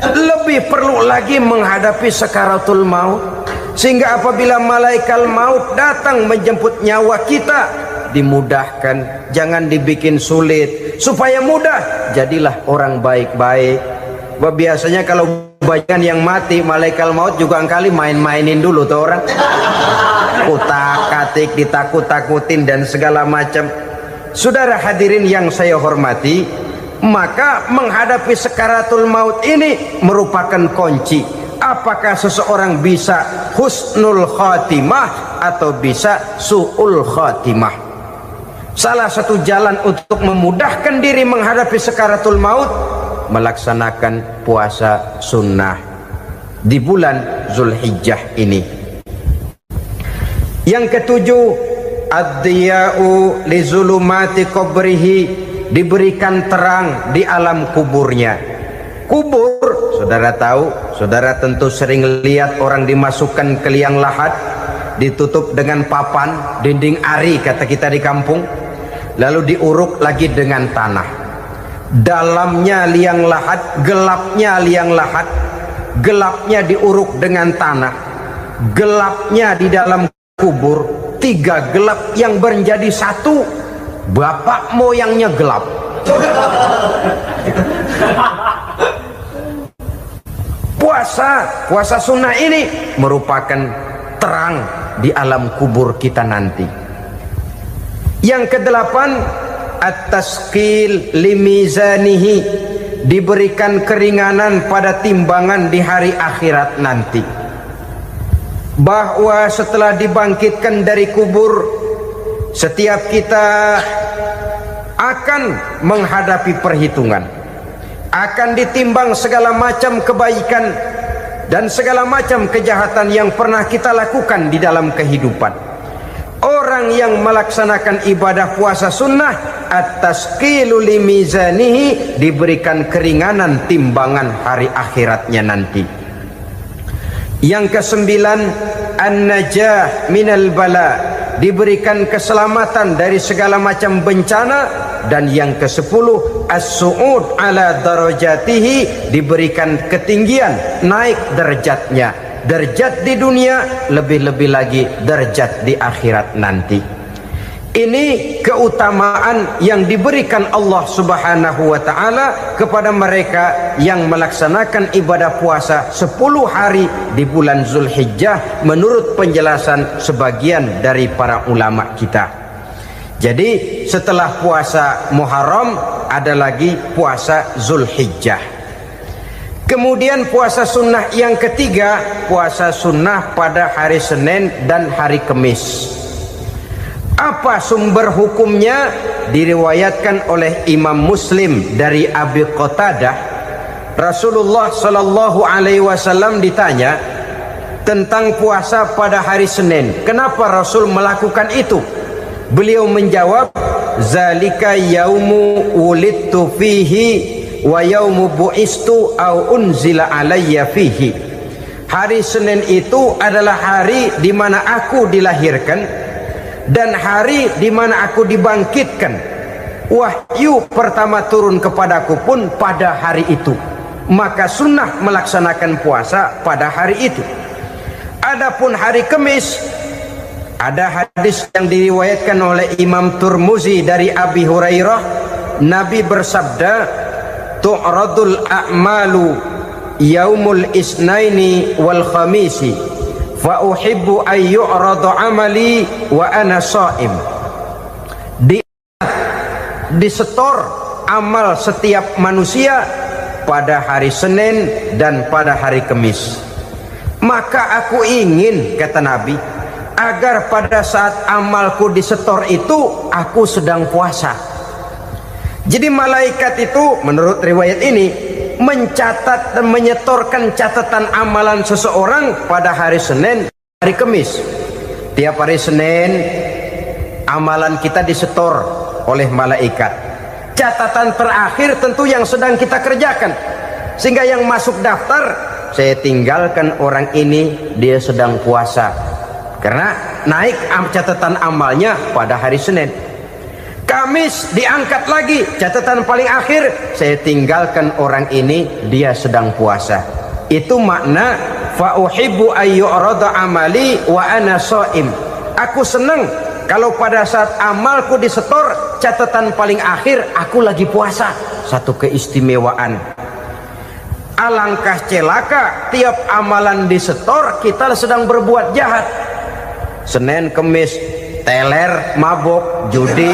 Lebih perlu lagi menghadapi sakaratul maut, sehingga apabila malaikat maut datang menjemput nyawa kita, dimudahkan, jangan dibikin sulit, supaya mudah. Jadilah orang baik-baik. Biasanya kalau bagian yang mati, malaikat maut juga kali main-mainin dulu tuh orang. Kutak-katik, ditakut-takutin dan segala macam. Saudara hadirin yang saya hormati, maka menghadapi sakaratul maut ini merupakan kunci. Apakah seseorang bisa husnul khatimah atau bisa su'ul khatimah? Salah satu jalan untuk memudahkan diri menghadapi sakaratul maut, melaksanakan puasa sunnah di bulan Zulhijjah ini. Yang ketujuh, ad-diya'u li zulumati qabrihi, diberikan terang di alam kuburnya. Kubur, saudara tahu, saudara tentu sering lihat orang dimasukkan ke liang lahat, ditutup dengan papan, dinding ari kata kita di kampung, lalu diuruk lagi dengan tanah. Dalamnya liang lahat, gelapnya liang lahat, gelapnya diuruk dengan tanah, gelapnya di dalam kubur, tiga gelap yang menjadi satu. Bapak moyangnya gelap. Puasa sunnah ini merupakan terang di alam kubur kita nanti. Yang kedelapan, at-tasqil limizanihi, diberikan keringanan pada timbangan di hari akhirat nanti. Bahwa setelah dibangkitkan dari kubur, setiap kita akan menghadapi perhitungan, akan ditimbang segala macam kebaikan dan segala macam kejahatan yang pernah kita lakukan di dalam kehidupan. Orang yang melaksanakan ibadah puasa sunnah, at-tasqilu limizanihi, diberikan keringanan timbangan hari akhiratnya nanti. Yang kesembilan, an-najah minal bala, diberikan keselamatan dari segala macam bencana. Dan yang ke-10, as-su'ud ala darajatihi, diberikan ketinggian, naik derajatnya, derajat di dunia, lebih-lebih lagi derajat di akhirat nanti. Ini keutamaan yang diberikan Allah Subhanahu wa ta'ala kepada mereka yang melaksanakan ibadah puasa 10 hari di bulan Zulhijjah menurut penjelasan sebagian dari para ulama kita. Jadi setelah puasa Muharram ada lagi puasa Zulhijjah. Kemudian puasa sunnah yang ketiga, puasa sunnah pada hari Senin dan hari Kamis. Apa sumber hukumnya? Diriwayatkan oleh Imam Muslim dari Abi Qatadah, Rasulullah sallallahu alaihi wasallam ditanya tentang puasa pada hari Senin. Kenapa Rasul melakukan itu? Beliau menjawab, zalika yaumu wulidtu fihi wa yaumu bu'istu au unzila alayya fihi. Hari Senin itu adalah hari di mana aku dilahirkan dan hari di mana aku dibangkitkan. Wahyu pertama turun kepadaku pun pada hari itu. Maka sunnah melaksanakan puasa pada hari itu. Adapun hari Kamis, ada hadis yang diriwayatkan oleh Imam Turmuzi dari Abi Hurairah, Nabi bersabda, tu'radul a'malu yaumul isnaini wal khamisi fa uhibbu ay yu'rada amali wa ana sha'im. Disetor amal setiap manusia pada hari Senin dan pada hari Kamis. Maka aku ingin, kata Nabi, agar pada saat amalku disetor itu aku sedang puasa. Jadi malaikat itu menurut riwayat ini mencatat dan menyetorkan catatan amalan seseorang pada hari Senin, hari Kamis. Tiap hari Senin amalan kita disetor oleh malaikat. Catatan terakhir tentu yang sedang kita kerjakan, sehingga yang masuk daftar, saya tinggalkan orang ini, dia sedang puasa, karena naik catatan amalnya pada hari Senin. Kamis diangkat lagi, catatan paling akhir, saya tinggalkan orang ini, dia sedang puasa. Itu makna fa uhibbu ayyurada amali wa ana shaim. Aku senang kalau pada saat amalku disetor, catatan paling akhir aku lagi puasa. Satu keistimewaan. Alangkah celaka tiap amalan disetor kita sedang berbuat jahat. Senin, Kemis, teler, mabok, judi.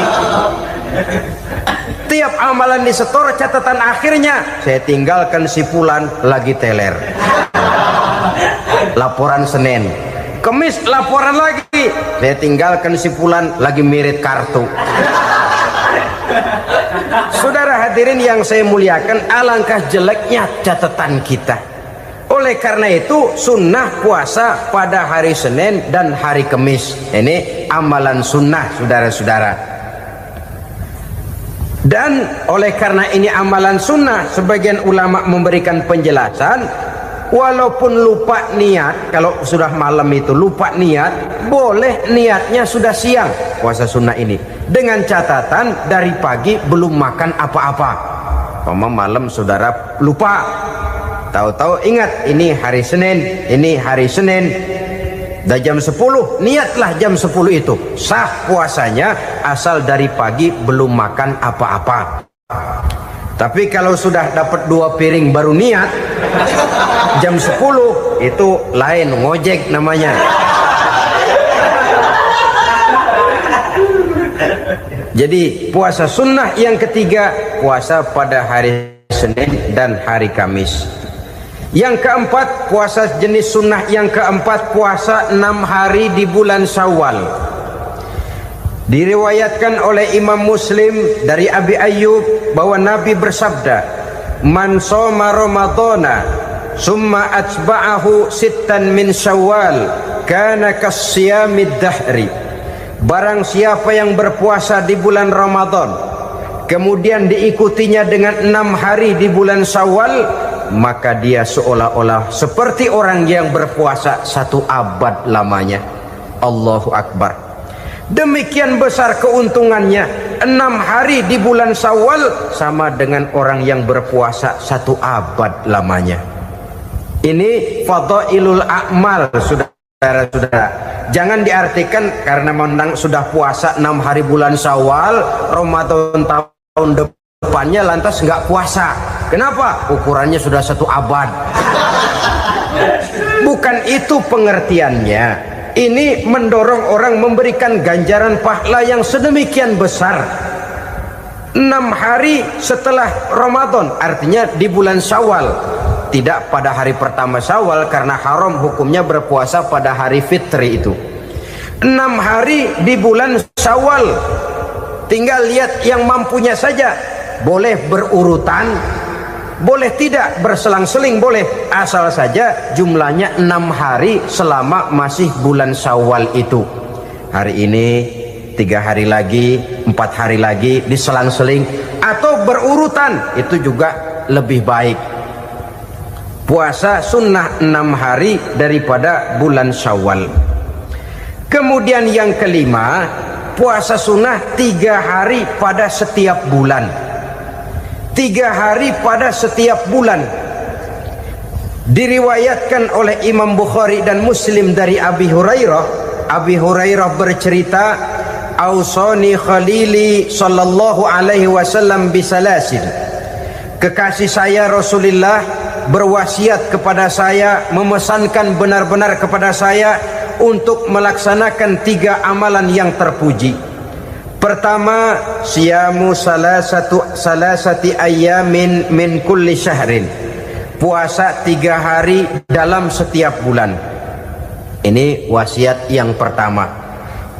Tiap amalan disetor, catatan akhirnya saya tinggalkan si fulan lagi teler. Laporan Senin. Kemis laporan lagi, saya tinggalkan si fulan lagi mirit kartu. Saudara hadirin yang saya muliakan, alangkah jeleknya catatan kita. Oleh karena itu sunnah puasa pada hari Senin dan hari Kemis. Ini amalan sunnah, saudara-saudara. Dan oleh karena ini amalan sunnah, sebagian ulama memberikan penjelasan, walaupun lupa niat, kalau sudah malam itu lupa niat, boleh niatnya sudah siang puasa sunnah ini, dengan catatan dari pagi belum makan apa-apa. Malam saudara lupa, tahu-tahu ingat ini hari Senin, dah jam 10, niatlah jam 10 itu, sah puasanya asal dari pagi belum makan apa-apa. Tapi kalau sudah dapat 2 piring baru niat jam 10, itu lain, ngojek namanya. Jadi puasa sunnah yang ketiga, puasa pada hari Senin dan hari Kamis. Yang keempat, puasa jenis sunnah yang keempat, puasa 6 hari di bulan Syawal. Diriwayatkan oleh Imam Muslim dari Abi Ayyub bahwa Nabi bersabda, "Man shoma Ramadhana summa atba'ahu sittan min Syawal kana kasyamid dahri." Barang siapa yang berpuasa di bulan Ramadan kemudian diikutinya dengan 6 hari di bulan Syawal, maka dia seolah-olah seperti orang yang berpuasa 1 abad lamanya. Allahu Akbar. Demikian besar keuntungannya. 6 hari di bulan Syawal sama dengan orang yang berpuasa 1 abad lamanya. Ini fadailul a'mal, saudara-saudara. Jangan diartikan karena menang sudah puasa 6 hari bulan Syawal, Ramadan tahun depannya lantas nggak puasa. Kenapa? Ukurannya sudah 1 abad. Bukan itu pengertiannya. Ini mendorong orang memberikan ganjaran pahala yang sedemikian besar. 6 hari setelah Ramadan, artinya di bulan Syawal. Tidak pada hari pertama Syawal karena haram hukumnya berpuasa pada hari fitri itu. 6 hari di bulan Syawal. Tinggal lihat yang mampunya saja. Boleh berurutan, boleh tidak berselang-seling, boleh, asal saja jumlahnya 6 hari selama masih bulan Syawal itu. Hari ini 3 hari lagi, 4 hari lagi, diselang-seling atau berurutan, itu juga lebih baik. Puasa sunnah 6 hari daripada bulan Syawal. Kemudian yang kelima, puasa sunnah 3 hari pada setiap bulan. 3 hari pada setiap bulan. Diriwayatkan oleh Imam Bukhari dan Muslim dari Abi Hurairah. Abi Hurairah bercerita, "Ausani khalili sallallahu alaihi wasallam bisalasin." Kekasih saya Rasulullah berwasiat kepada saya, memesankan benar-benar kepada saya untuk melaksanakan 3 amalan yang terpuji. Pertama, siyamu salasati ayyamin min kulli syahrin. Puasa 3 hari dalam setiap bulan. Ini wasiat yang pertama.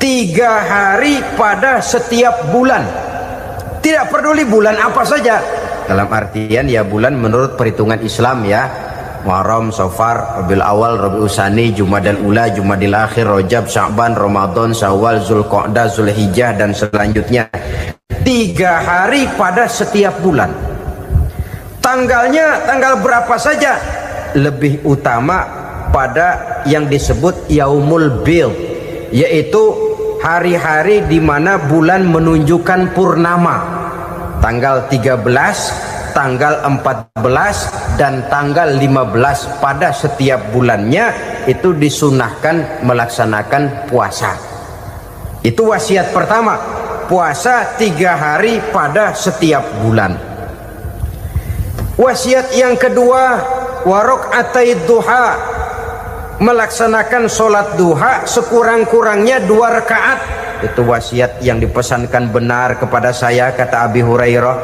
3 hari pada setiap bulan. Tidak peduli bulan apa saja. Dalam artian ya bulan menurut perhitungan Islam ya. Muharram, Safar, Rabiul Awal, Rabiul Tsani, Jumadal Ula, Jumadil Akhir, Rajab, Sya'ban, Ramadan, Syawal, Zulqa'dah, Zulhijjah dan selanjutnya. 3 hari pada setiap bulan. Tanggalnya tanggal berapa saja. Lebih utama pada yang disebut Yaumul Bid, yaitu hari-hari di mana bulan menunjukkan purnama. Tanggal 13, tanggal 14 dan tanggal 15 pada setiap bulannya itu disunahkan melaksanakan puasa. Itu wasiat pertama, puasa 3 hari pada setiap bulan. Wasiat yang kedua, wa raka'atai duha, melaksanakan sholat duha sekurang-kurangnya 2 rakaat. Itu wasiat yang dipesankan benar kepada saya, kata Abi Hurairah.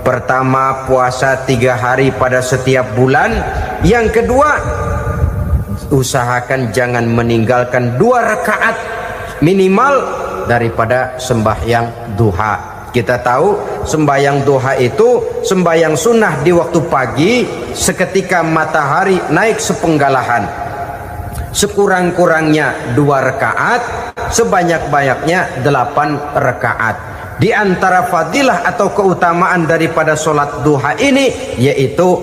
Pertama, puasa 3 hari pada setiap bulan. Yang kedua, usahakan jangan meninggalkan 2 rakaat minimal daripada sembahyang duha. Kita tahu sembahyang duha itu sembahyang sunnah di waktu pagi seketika matahari naik sepenggalahan. Sekurang-kurangnya 2 rakaat, sebanyak-banyaknya 8 rakaat. Di antara fadilah atau keutamaan daripada sholat duha ini yaitu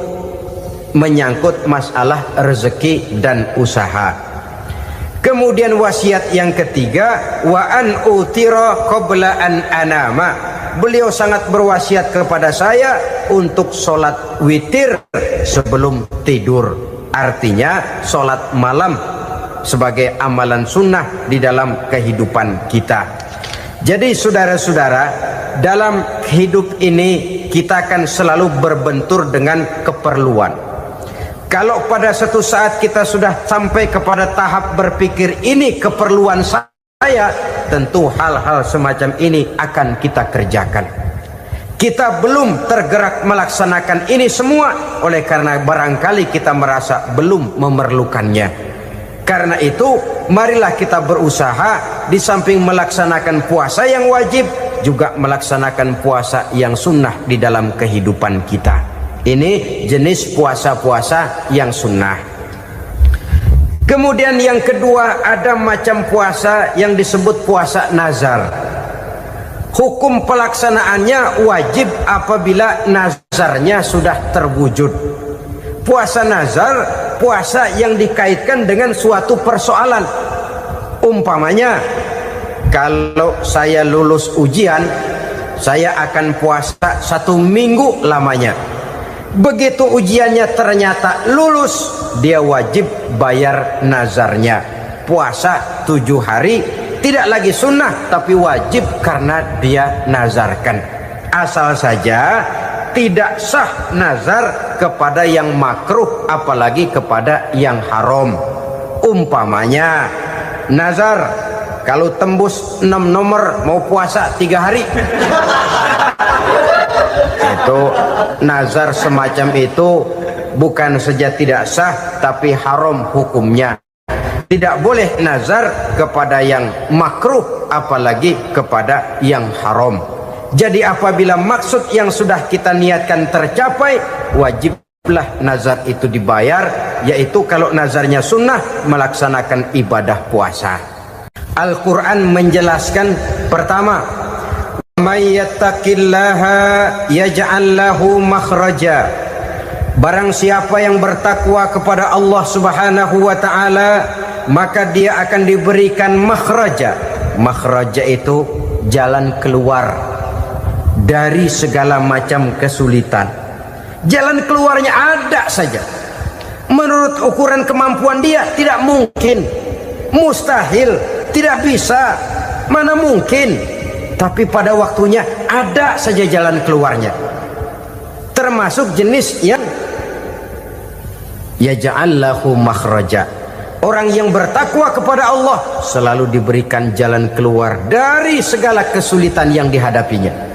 menyangkut masalah rezeki dan usaha. Kemudian wasiat yang ketiga, wa an utira qabla an anama. Beliau sangat berwasiat kepada saya untuk sholat witir sebelum tidur. Artinya sholat malam sebagai amalan sunnah di dalam kehidupan kita. Jadi saudara-saudara, dalam hidup ini kita akan selalu berbentur dengan keperluan. Kalau pada suatu saat kita sudah sampai kepada tahap berpikir ini keperluan saya, tentu hal-hal semacam ini akan kita kerjakan. Kita belum tergerak melaksanakan ini semua oleh karena barangkali kita merasa belum memerlukannya. Karena itu marilah kita berusaha di samping melaksanakan puasa yang wajib juga melaksanakan puasa yang sunnah di dalam kehidupan kita. Ini jenis puasa-puasa yang sunnah. Kemudian yang kedua, ada macam puasa yang disebut puasa nazar. Hukum pelaksanaannya wajib apabila nazarnya sudah terwujud. Puasa nazar, puasa yang dikaitkan dengan suatu persoalan. Umpamanya, kalau saya lulus ujian, saya akan puasa 1 minggu lamanya. Begitu ujiannya ternyata lulus, dia wajib bayar nazarnya. Puasa 7 hari, tidak lagi sunnah tapi wajib karena dia nazarkan. Asal saja tidak sah nazar kepada yang makruh apalagi kepada yang haram. Umpamanya nazar kalau tembus 6 nomor mau puasa 3 hari. Itu nazar semacam itu bukan saja tidak sah tapi haram hukumnya. Tidak boleh nazar kepada yang makruh apalagi kepada yang haram. Jadi apabila maksud yang sudah kita niatkan tercapai, wajiblah nazar itu dibayar, yaitu kalau nazarnya sunnah melaksanakan ibadah puasa. Al-Quran menjelaskan pertama, may yattaqillaha yaj'al lahu makhraja. Barang siapa yang bertakwa kepada Allah Subhanahu wa taala, maka dia akan diberikan makhraja. Makhraja itu jalan keluar dari segala macam kesulitan. Jalan keluarnya ada saja. Menurut ukuran kemampuan dia tidak mungkin, mustahil, tidak bisa, mana mungkin. Tapi pada waktunya ada saja jalan keluarnya. Termasuk jenis yang yaj'al lahu makhraja. Orang yang bertakwa kepada Allah selalu diberikan jalan keluar dari segala kesulitan yang dihadapinya.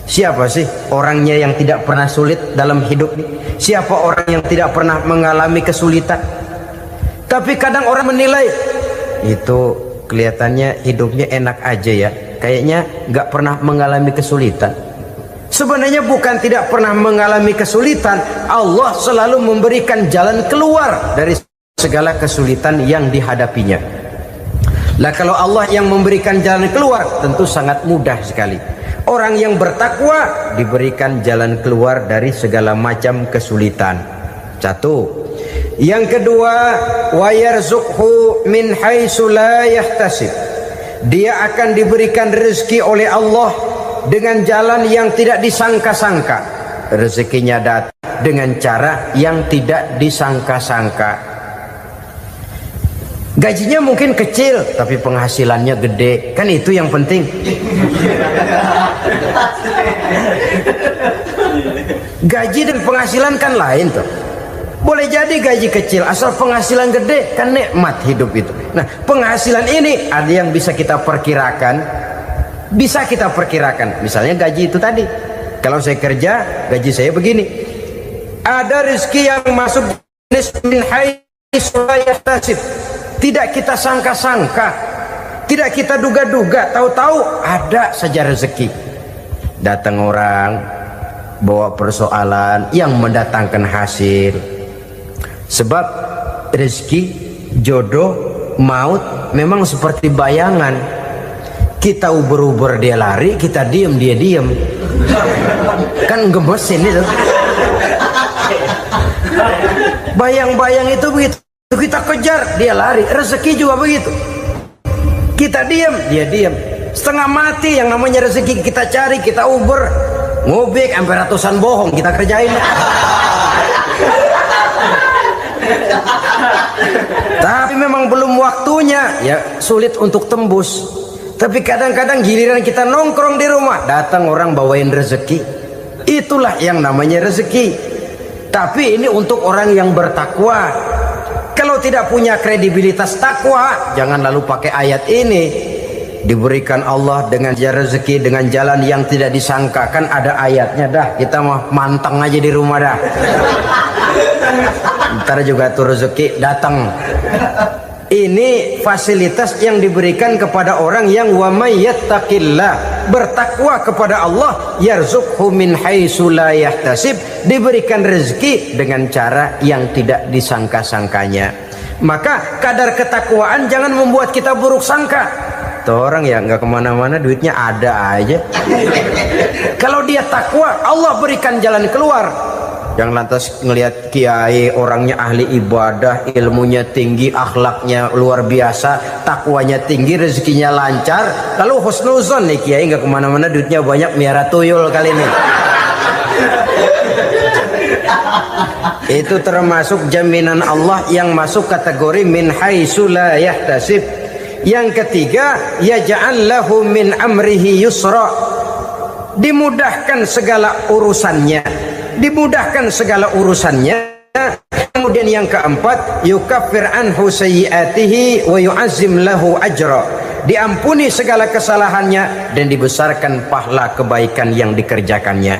Siapa sih orangnya yang tidak pernah sulit dalam hidup ini? Siapa orang yang tidak pernah mengalami kesulitan? Tapi kadang orang menilai itu kelihatannya hidupnya enak aja ya, kayaknya nggak pernah mengalami kesulitan. Sebenarnya bukan tidak pernah mengalami kesulitan, Allah selalu memberikan jalan keluar dari segala kesulitan yang dihadapinya. Lah kalau Allah yang memberikan jalan keluar, tentu sangat mudah sekali. Orang yang bertakwa diberikan jalan keluar dari segala macam kesulitan. Satu. Yang kedua, wa yarzuqhu min haitsu la yahtasib. Dia akan diberikan rezeki oleh Allah dengan jalan yang tidak disangka-sangka. Rezekinya datang dengan cara yang tidak disangka-sangka. Gajinya mungkin kecil tapi penghasilannya gede, kan itu yang penting. Gaji dan penghasilan kan lain tuh. Boleh jadi gaji kecil, asal penghasilan gede kan nikmat hidup itu. Nah, penghasilan ini ada yang bisa kita perkirakan. Bisa kita perkirakan. Misalnya gaji itu tadi. Kalau saya kerja, gaji saya begini. Ada rezeki yang masuk min haitsu la yahtasib. Tidak kita sangka-sangka, tidak kita duga-duga, tahu-tahu ada saja rezeki. Datang orang bawa persoalan yang mendatangkan hasil. Sebab rezeki, jodoh, maut memang seperti bayangan. Kita uber-uber dia lari, kita diem dia diem. Kan gemesin itu. Bayang-bayang itu begitu. Kita kejar, dia lari. Rezeki juga begitu. Kita diem, dia diem. Setengah mati yang namanya rezeki kita cari, kita uber. Ngobek sampai ratusan bohong kita kerjain. Tapi memang belum waktunya, ya sulit untuk tembus. Tapi kadang-kadang giliran kita nongkrong di rumah, datang orang bawain rezeki. Itulah yang namanya rezeki. Tapi ini untuk orang yang bertakwa. Kalau tidak punya kredibilitas takwa, jangan lalu pakai ayat ini. Diberikan Allah dengan rezeki dengan jalan yang tidak disangka. Kan ada ayatnya dah. Kita mah manteng aja di rumah dah. Ntar juga tuh rezeki datang. Ini fasilitas yang diberikan kepada orang yang wa may yattaqillah, bertakwa kepada Allah, yarzuqhu min haitsu la yahtasib, diberikan rezeki dengan cara yang tidak disangka-sangkanya. Maka kadar ketakwaan jangan membuat kita buruk sangka. Tuh orang ya nggak kemana-mana, duitnya ada aja. Kalau dia takwa, Allah berikan jalan keluar. Yang lantas ngelihat kiai orangnya ahli ibadah, ilmunya tinggi, akhlaknya luar biasa, takwanya tinggi, rezekinya lancar, lalu husnuzon nih kiai nggak kemana-mana, duitnya banyak, miara tuyul kali ini. Itu termasuk jaminan Allah yang masuk kategori min haitsu la yahtasib. Yang ketiga, yaj'al lahu min amrihi yusra, dimudahkan segala urusannya. Dimudahkan segala urusannya. Kemudian yang keempat, yukaffir anhu sayyiatihi wa yu'azzim lahu ajra, diampuni segala kesalahannya dan dibesarkan pahala kebaikan yang dikerjakannya.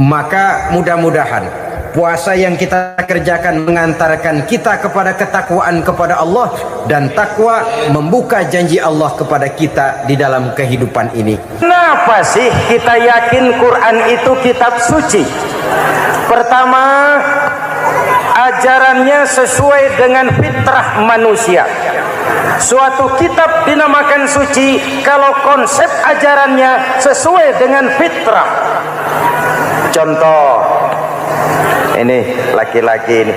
Maka mudah-mudahan puasa yang kita kerjakan mengantarkan kita kepada ketakwaan kepada Allah, dan takwa membuka janji Allah kepada kita di dalam kehidupan ini. Kenapa sih kita yakin Quran itu kitab suci? Pertama, ajarannya sesuai dengan fitrah manusia. Suatu kitab dinamakan suci kalau konsep ajarannya sesuai dengan fitrah. Contoh, ini laki-laki ini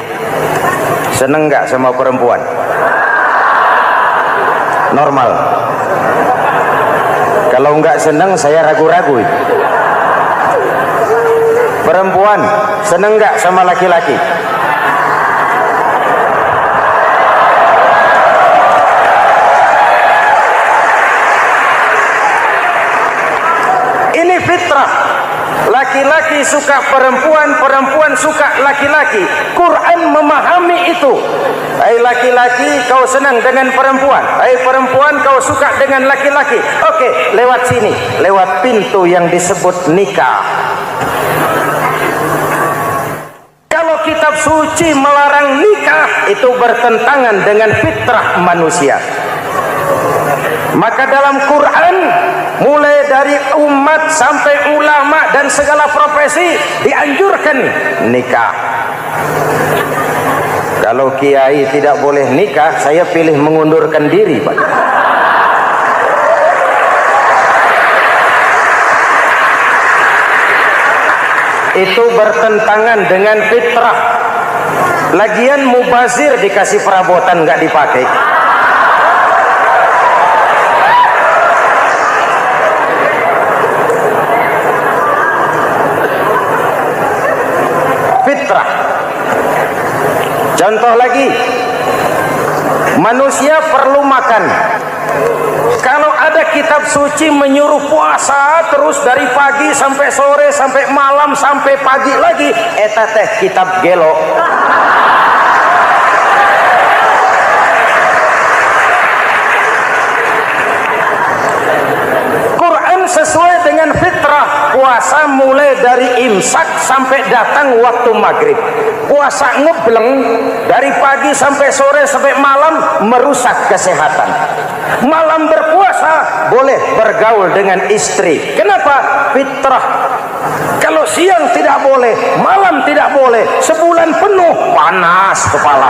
seneng nggak sama perempuan? Normal. Kalau nggak seneng saya ragu-ragu. Perempuan seneng nggak sama laki-laki? Ini fitrah. Laki-laki suka perempuan, perempuan suka laki-laki. Quran memahami itu. Hai laki-laki, kau senang dengan perempuan. Hai perempuan, kau suka dengan laki-laki. Oke, lewat sini, lewat pintu yang disebut nikah. Kalau kitab suci melarang nikah, itu bertentangan dengan fitrah manusia. Maka dalam Quran, mulai dari umat sampai ulama dan segala profesi dianjurkan nikah. Kalau kiai tidak boleh nikah, saya pilih mengundurkan diri, Pak. Itu bertentangan dengan fitrah. Lagian mubazir dikasih perabotan nggak dipakai. Fitrah. Contoh lagi, manusia perlu makan. Kalau ada kitab suci menyuruh puasa terus dari pagi sampai sore sampai malam sampai pagi lagi, eta teh kitab gelo. puasa mulai dari imsak sampai datang waktu maghrib. Puasa ngebleng dari pagi sampai sore sampai malam merusak kesehatan. Malam berpuasa boleh bergaul dengan istri. Kenapa? Fitrah. Kalau siang tidak boleh, malam tidak boleh, sebulan penuh panas kepala.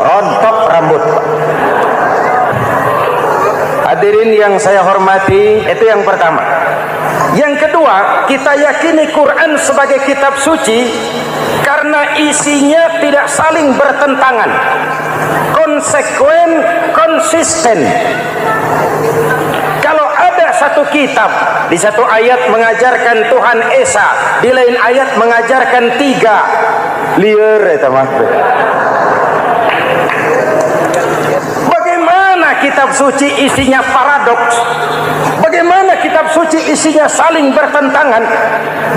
Rontok rambut. Hadirin yang saya hormati, itu yang pertama. Yang kedua, kita yakini Quran sebagai kitab suci karena isinya tidak saling bertentangan, konsekuen, konsisten. Kalau ada satu kitab, di satu ayat mengajarkan Tuhan Esa, di lain ayat mengajarkan tiga, liar itu maksud. Kitab suci isinya paradoks. Bagaimana kitab suci isinya saling bertentangan?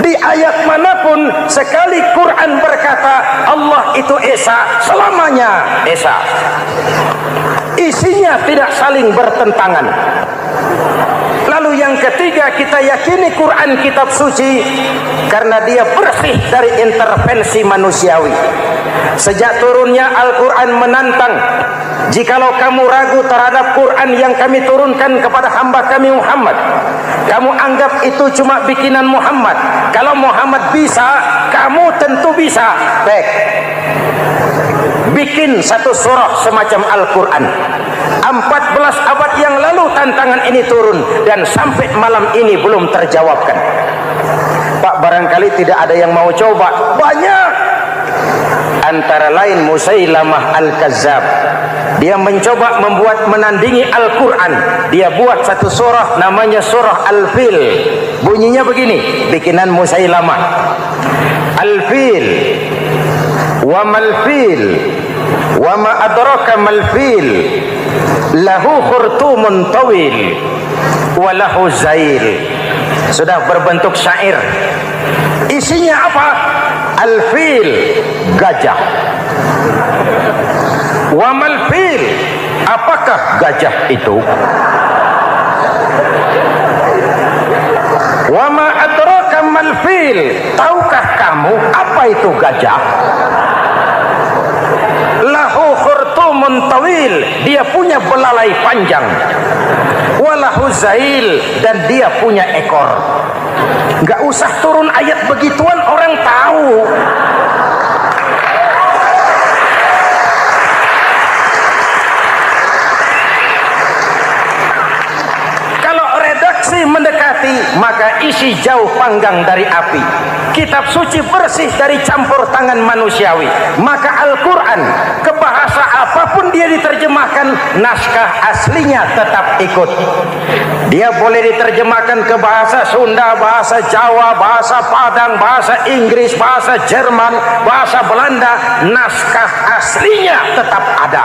Di ayat manapun sekali Quran berkata Allah itu Esa, selamanya Esa. Isinya tidak saling bertentangan. Lalu yang ketiga, kita yakini Quran kitab suci karena dia bersih dari intervensi manusiawi. Sejak turunnya Al-Quran menantang, jikalau kamu ragu terhadap Quran yang kami turunkan kepada hamba kami Muhammad, kamu anggap itu cuma bikinan Muhammad. Kalau Muhammad bisa, kamu tentu bisa. Baik, bikin satu surah semacam Al-Quran. 14 abad yang lalu tantangan ini turun dan sampai malam ini belum terjawabkan. Pak, barangkali tidak ada yang mau coba. Banyak. Antara lain Musailamah Al-Kazzab. Dia mencoba membuat menandingi Al-Quran. Dia buat satu surah namanya surah Al-Fil. Bunyinya begini, bikinan Musailamah. Al-Fil wa mal-fil wa ma adraka mal-fil lahu khurtumun tawil wa lahu zail. Sudah berbentuk syair. Isinya apa? Al-fil, gajah. Wa mal-fil, apakah gajah itu? Wa ma adraka mal-fil, tahukah kamu apa itu gajah? Lahu khurtumun tawil, dia punya belalai panjang. Walahu zail, dan dia punya ekor. Enggak usah turun ayat begituan, orang tahu. Kalau redaksi mendekati, maka isi jauh panggang dari api. Kitab suci bersih dari campur tangan manusiawi. Maka Al-Quran, ke bahasa apapun dia diterjemahkan, naskah aslinya tetap ikut. Dia boleh diterjemahkan ke bahasa Sunda, bahasa Jawa, bahasa Padang, bahasa Inggris, bahasa Jerman, bahasa Belanda, naskah aslinya tetap ada.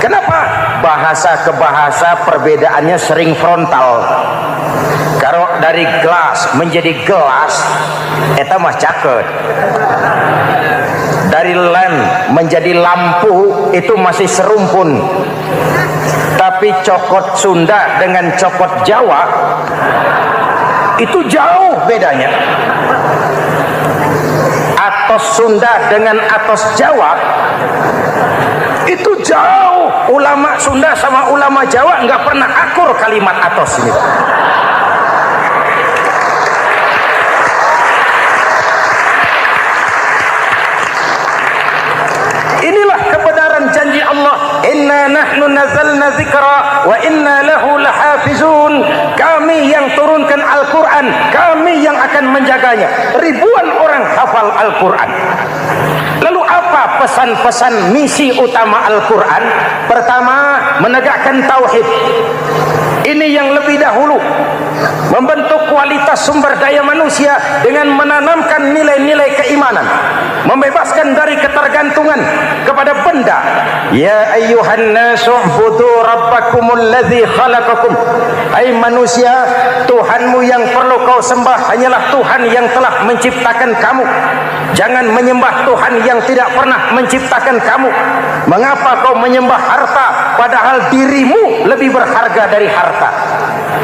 Kenapa? Bahasa ke bahasa perbedaannya sering frontal. Kalau dari gelas menjadi gelas, eta mah caket. Dari lamp menjadi lampu, itu masih serumpun. Tapi cokot Sunda dengan cokot Jawa itu jauh bedanya. Atos Sunda dengan atos Jawa itu jauh. Ulama Sunda sama ulama Jawa nggak pernah akur kalimat atos ini. Inilah kebenaran janji Allah, inna nahnu nazzalna dzikra wa inna lahu lahafizun. Kami yang turunkan Al-Quran, kami yang akan menjaganya. Ribuan orang hafal Al-Quran. Lalu apa pesan-pesan misi utama Al-Quran? Pertama, menegakkan tauhid. Ini yang lebih dahulu, membentuk kualitas sumber daya manusia dengan menanamkan nilai-nilai keimanan, membebaskan dari ketergantungan kepada benda. Ya ayyuhan nasu ubudu rabbakumul ladzi khalaqakum. Hai manusia, Tuhanmu yang perlu kau sembah hanyalah Tuhan yang telah menciptakan kamu. Jangan menyembah Tuhan yang tidak pernah menciptakan kamu. Mengapa kau menyembah harta, padahal dirimu lebih berharga dari harta?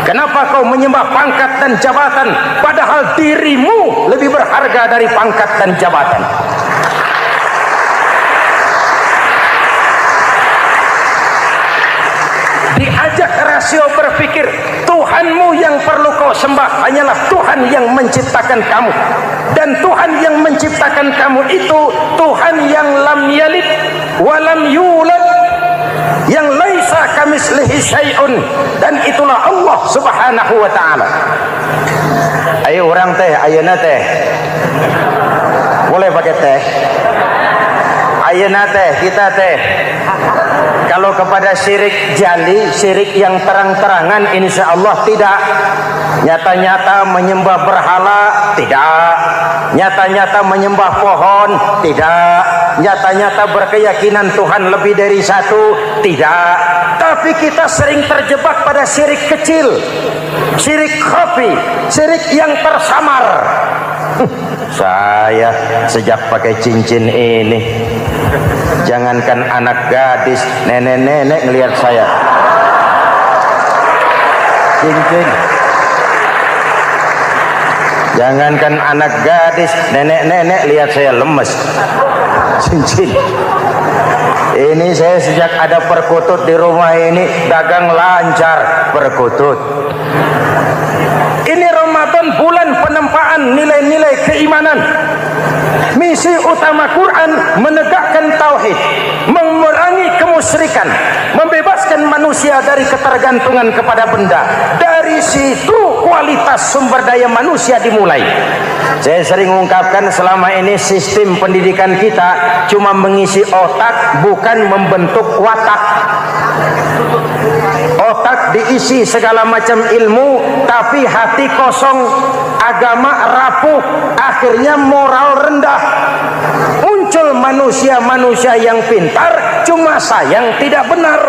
Kenapa kau menyembah pangkat dan jabatan padahal dirimu lebih berharga dari pangkat dan jabatan? Diajak rasio berpikir, Tuhanmu yang perlu kau sembah hanyalah Tuhan yang menciptakan kamu. Dan Tuhan yang menciptakan kamu itu Tuhan yang lam yalid walam yulad, yang laisa kamislihi syai'un, dan itulah Allah Subhanahu wa taala. Ayo orang teh, ayeuna teh. Boleh pakai teh? Ayeuna teh, kita teh. Kalau kepada syirik jali, syirik yang terang-terangan, insya Allah tidak. Nyata-nyata menyembah berhala, tidak. Nyata-nyata menyembah pohon, tidak. Nyata-nyata berkeyakinan Tuhan lebih dari satu, tidak. Tapi kita sering terjebak pada syirik kecil, syirik khafi, syirik yang tersamar. Saya sejak pakai cincin ini, jangankan anak gadis, nenek-nenek ngelihat saya cincin. Jangankan anak gadis, nenek-nenek lihat saya lemes cincin. Ini saya sejak ada perkutut di rumah ini dagang lancar perkutut. Ini Ramadan, bulan penempaan nilai-nilai keimanan. Misi utama Quran menegakkan tauhid, memerangi kemusyrikan, membebaskan manusia dari ketergantungan kepada benda. Dari situ kualitas sumber daya manusia dimulai. Saya sering mengungkapkan selama ini sistem pendidikan kita cuma mengisi otak, bukan membentuk watak. Otak diisi segala macam ilmu, tapi hati kosong, agama rapuh, akhirnya moral rendah. Muncul manusia-manusia yang pintar, cuma sayang tidak benar.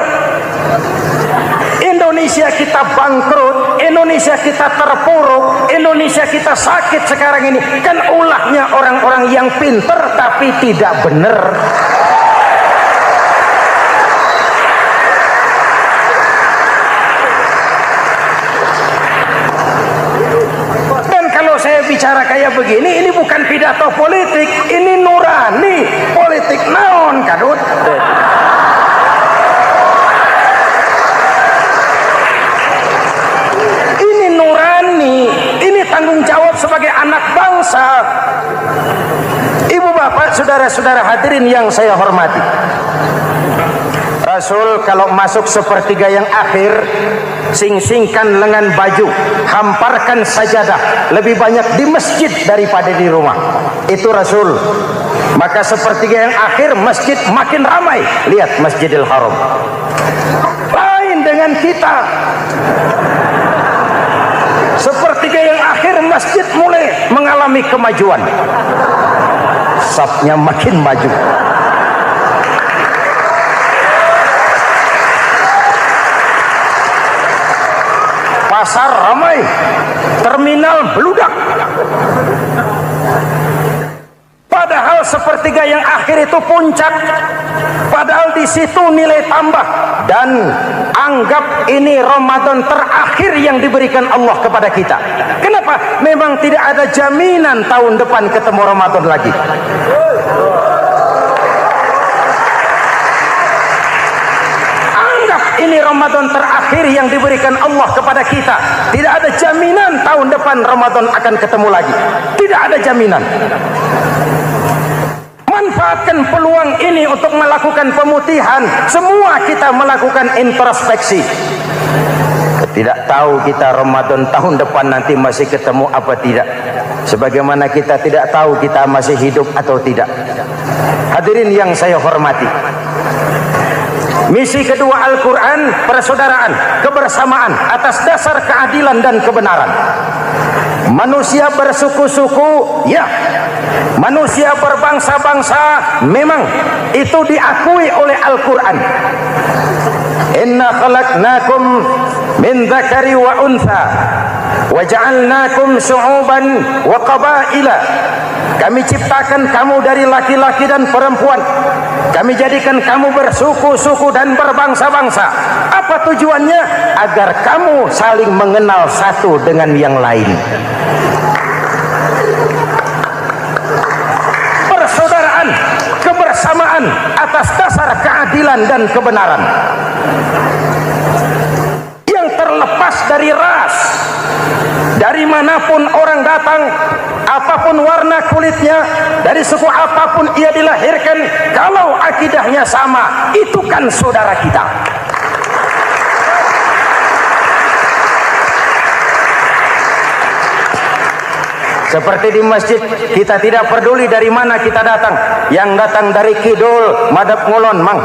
Indonesia kita bangkrut, Indonesia kita terpuruk, Indonesia kita sakit sekarang ini kan ulahnya orang-orang yang pintar tapi tidak benar. Bicara kayak begini, ini bukan pidato politik, ini nurani politik naon kadut. Ini nurani, ini tanggung jawab sebagai anak bangsa. Ibu bapak, saudara-saudara hadirin yang saya hormati, Rasul kalau masuk sepertiga yang akhir, sing-singkan lengan baju, hamparkan sajadah, lebih banyak di masjid daripada di rumah. Itu Rasul. Maka sepertiga yang akhir masjid makin ramai. Lihat Masjidil Haram. Lain dengan kita. Sepertiga yang akhir masjid mulai mengalami kemajuan. Safnya makin maju. Pasar ramai, terminal beludak. Padahal sepertiga yang akhir itu puncak. Padahal di situ nilai tambah. Dan anggap ini Ramadan terakhir yang diberikan Allah kepada kita. Kenapa? Memang tidak ada jaminan tahun depan ketemu Ramadan lagi. Ini Ramadan terakhir yang diberikan Allah kepada kita. Tidak ada jaminan tahun depan Ramadan akan ketemu lagi. Tidak ada jaminan. Manfaatkan peluang ini untuk melakukan pemutihan. Semua kita melakukan introspeksi. Tidak tahu kita Ramadan tahun depan nanti masih ketemu apa tidak. Sebagaimana kita tidak tahu kita masih hidup atau tidak. Hadirin yang saya hormati, misi kedua Al-Quran, persaudaraan, kebersamaan atas dasar keadilan dan kebenaran. Manusia bersuku-suku, ya. Manusia berbangsa-bangsa, memang itu diakui oleh Al-Quran. Inna khalaqnakum min dzakari wa untha wa ja'alnakum syu'uban wa qabaila. Kami ciptakan kamu dari laki-laki dan perempuan Kami jadikan kamu bersuku-suku dan berbangsa-bangsa. Apa tujuannya? Agar kamu saling mengenal satu dengan yang lain. Persaudaraan, kebersamaan atas dasar keadilan dan kebenaran. Yang terlepas dari ras. Dari manapun orang datang, apapun warna kulitnya, dari suku apapun ia dilahirkan, kalau akidahnya sama, itu kan saudara kita. Seperti di masjid, kita tidak peduli dari mana kita datang. Yang datang dari kidul, madhab ngulon mang.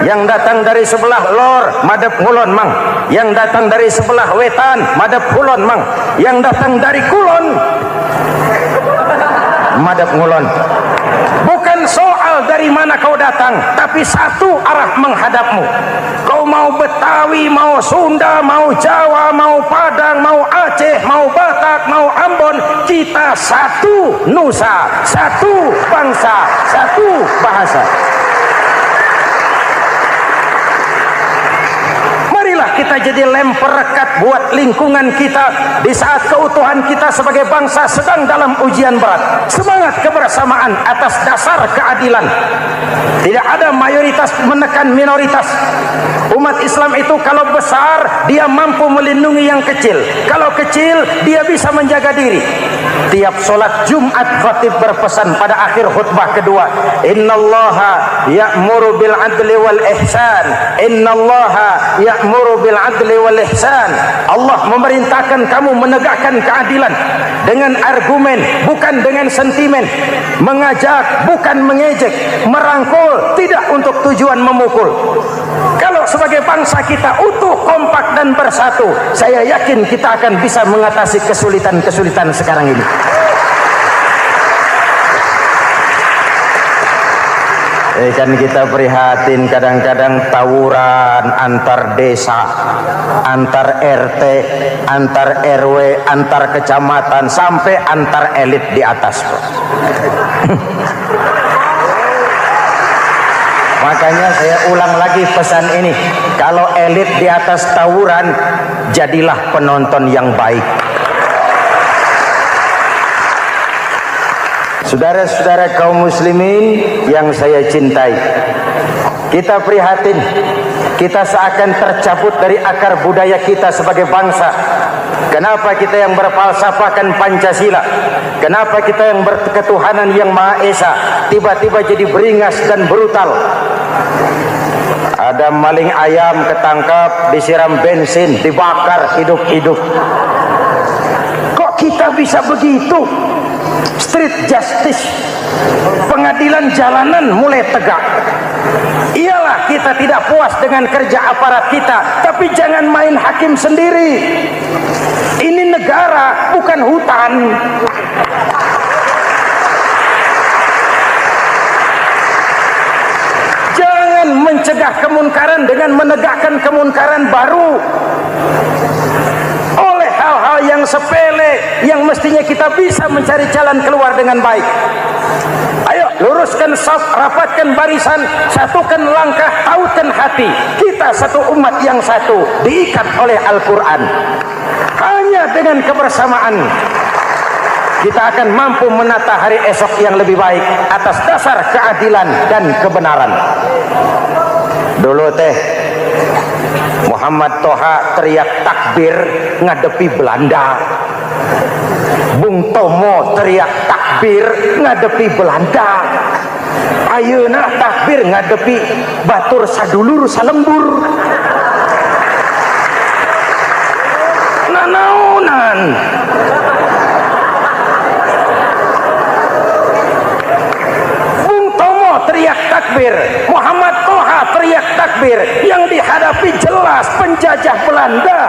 Yang datang dari sebelah lor, madhab ngulon mang. Yang datang dari sebelah wetan, madhab kulon mang. Yang datang dari kulon, madhab ngulon. Bukan soal dari mana kau datang, tapi satu arah menghadapmu. Kau mau Betawi, mau Sunda, mau Jawa, mau Padang, mau Aceh, mau Batak, mau Ambon, kita satu nusa, satu bangsa, satu bahasa. Kita jadi lem perekat buat lingkungan kita di saat keutuhan kita sebagai bangsa sedang dalam ujian berat. Semangat kebersamaan atas dasar keadilan. Tidak ada mayoritas menekan minoritas. Umat Islam itu kalau besar dia mampu melindungi yang kecil. Kalau kecil dia bisa menjaga diri. Tiap solat Jumat khatib berpesan pada akhir khutbah kedua, innallaha ya'muru bil adli wal ihsan. Innallaha ya'muru bil adli wal ihsan. Allah memerintahkan kamu menegakkan keadilan dengan argumen, bukan dengan sentimen. Mengajak, bukan mengejek. Merangkul, tidak untuk tujuan memukul. Kalau sebagai bangsa kita utuh, kompak dan bersatu, saya yakin kita akan bisa mengatasi kesulitan-kesulitan sekarang ini. Kan kita prihatin kadang-kadang tawuran antar desa, antar RT, antar RW, antar kecamatan, sampai antar elit di atas. Makanya saya ulang lagi pesan ini, kalau elit di atas tawuran, jadilah penonton yang baik. Saudara-saudara kaum muslimin yang saya cintai, kita prihatin, kita seakan tercabut dari akar budaya kita sebagai bangsa. Kenapa kita yang berfalsafahkan Pancasila, kenapa kita yang berketuhanan yang Maha Esa tiba-tiba jadi beringas dan brutal? Ada maling ayam ketangkap, disiram bensin, dibakar hidup-hidup. Kok kita bisa begitu? Street justice, pengadilan jalanan mulai tegak. Iyalah kita tidak puas dengan kerja aparat kita, tapi jangan main hakim sendiri. Ini negara, bukan hutan. Jangan mencegah kemunkaran dengan menegakkan kemunkaran baru. Oleh hal-hal yang sepele yang mestinya kita bisa mencari jalan keluar dengan baik. Ayo luruskan saf, rapatkan barisan, satukan langkah, tautkan hati. Kita satu umat yang satu, diikat oleh Al-Quran. Hanya dengan kebersamaan kita akan mampu menata hari esok yang lebih baik atas dasar keadilan dan kebenaran. Dulu Muhammad Toha teriak takbir ngadepi Belanda. Bung Tomo teriak takbir ngadepi Belanda. Ayeuna takbir ngadepi batur sadulur salembur. Nanaunan. Bung Tomo teriak takbir, Muhammad Toha teriak takbir, yang dihadapi jelas penjajah Belanda.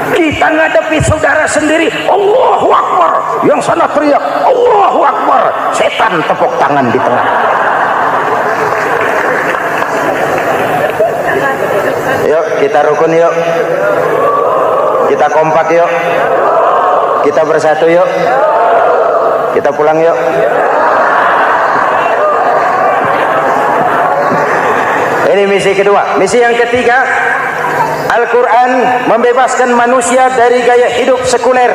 Kita ngadepi saudara sendiri, Allahu Akbar, yang sana teriak Allahu Akbar, setan tepuk tangan di tengah. Yuk kita rukun, yuk kita kompak, yuk kita bersatu, yuk kita pulang, yuk. Ini misi kedua. Misi yang ketiga, Al-Quran membebaskan manusia dari gaya hidup sekuler.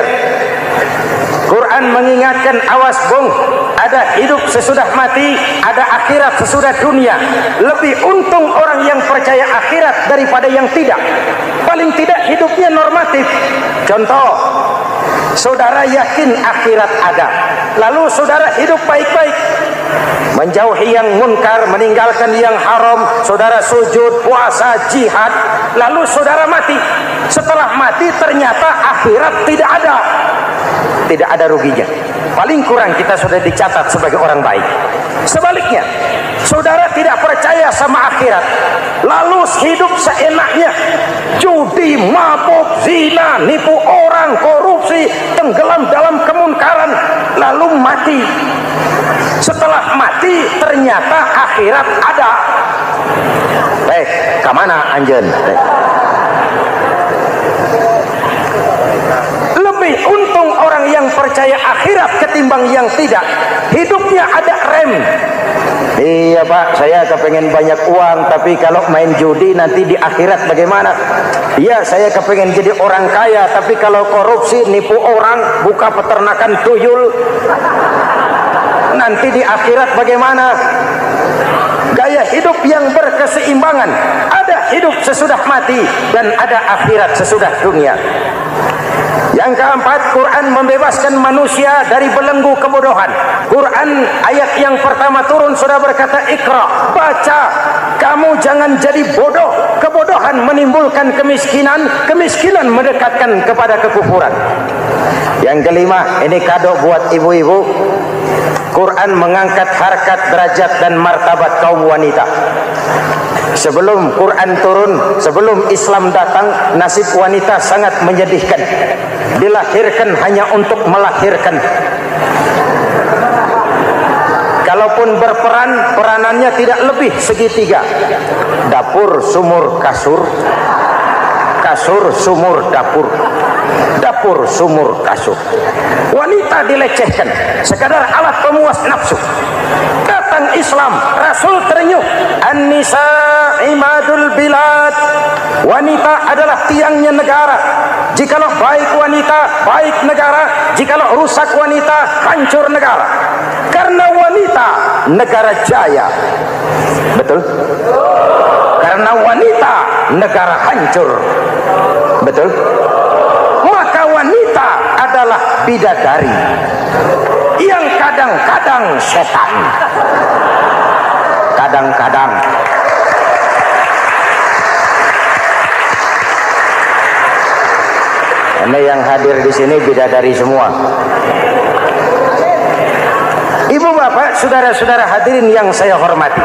Quran mengingatkan, awas bung, ada hidup sesudah mati, ada akhirat sesudah dunia. Lebih untung orang yang percaya akhirat daripada yang tidak. Paling tidak hidupnya normatif. Contoh, saudara yakin akhirat ada, lalu saudara hidup baik-baik, menjauhi yang munkar, meninggalkan yang haram, saudara sujud, puasa, jihad, lalu saudara mati. Setelah mati ternyata akhirat tidak ada. Tidak ada ruginya. Paling kurang kita sudah dicatat sebagai orang baik. Sebaliknya, saudara tidak percaya sama akhirat, lalu hidup seenaknya, judi, mabuk, zina, nipu orang, korupsi, tenggelam dalam kemunkaran, lalu mati. Setelah mati ternyata akhirat ada. Kemana anjen? Lebih untung orang yang percaya akhirat ketimbang yang tidak. Hidupnya ada rem. Iya pak, saya kepengen banyak uang, tapi kalau main judi nanti di akhirat bagaimana? Iya, saya kepengen jadi orang kaya, tapi kalau korupsi, nipu orang, buka peternakan tuyul, nanti di akhirat bagaimana? Gaya hidup yang berkeseimbangan. Ada hidup sesudah mati dan ada akhirat sesudah dunia. Yang keempat, Quran membebaskan manusia dari belenggu kebodohan. Quran ayat yang pertama turun sudah berkata, Iqra, baca, kamu jangan jadi bodoh. Kebodohan menimbulkan kemiskinan, kemiskinan mendekatkan kepada kekufuran. Yang kelima, ini kado buat ibu-ibu. Quran mengangkat harkat, derajat dan martabat kaum wanita. Sebelum Quran turun, sebelum Islam datang, nasib wanita sangat menyedihkan. Dilahirkan hanya untuk melahirkan. Kalaupun berperan, peranannya tidak lebih segitiga. Dapur, sumur, kasur. Kasur, sumur, dapur. Dapur, sumur, kasur. Wanita dilecehkan, sekadar alat pemuas nafsu. Datang Islam, Rasul terenyuh. An-nisa imadul bilad. Wanita adalah tiangnya negara. Jikalau baik wanita, baik negara. Jikalau rusak wanita, hancur negara. Karena wanita, negara jaya. Betul? Karena wanita, negara hancur. Betul? Maka wanita adalah bidadari yang kadang-kadang setan. Kadang-kadang. Ini yang hadir di sini bidadari semua. Ibu bapak, saudara-saudara hadirin yang saya hormati.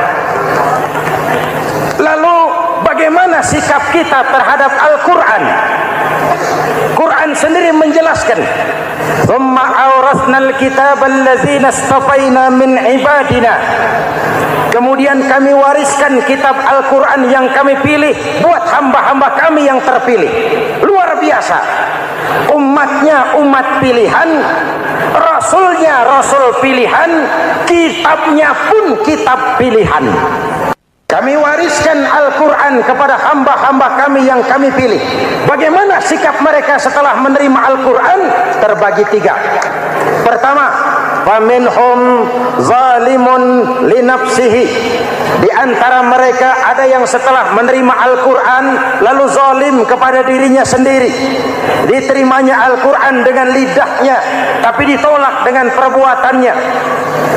Lalu bagaimana sikap kita terhadap Al-Quran? Quran sendiri menjelaskan, "Tsumma awrasnal kitaba allazina istafaina min ibadina." Kemudian kami wariskan kitab Al-Quran yang kami pilih buat hamba-hamba kami yang terpilih. Luar biasa. Umatnya umat pilihan, Rasulnya Rasul pilihan, kitabnya pun kitab pilihan. Kami wariskan Al-Quran kepada hamba-hamba kami yang kami pilih. Bagaimana sikap mereka setelah menerima Al-Quran? Terbagi tiga. Pertama, faminhum zalimun li nafsihi. Di antara mereka ada yang setelah menerima Al-Quran lalu zalim kepada dirinya sendiri. Diterimanya Al-Quran dengan lidahnya, tapi ditolak dengan perbuatannya.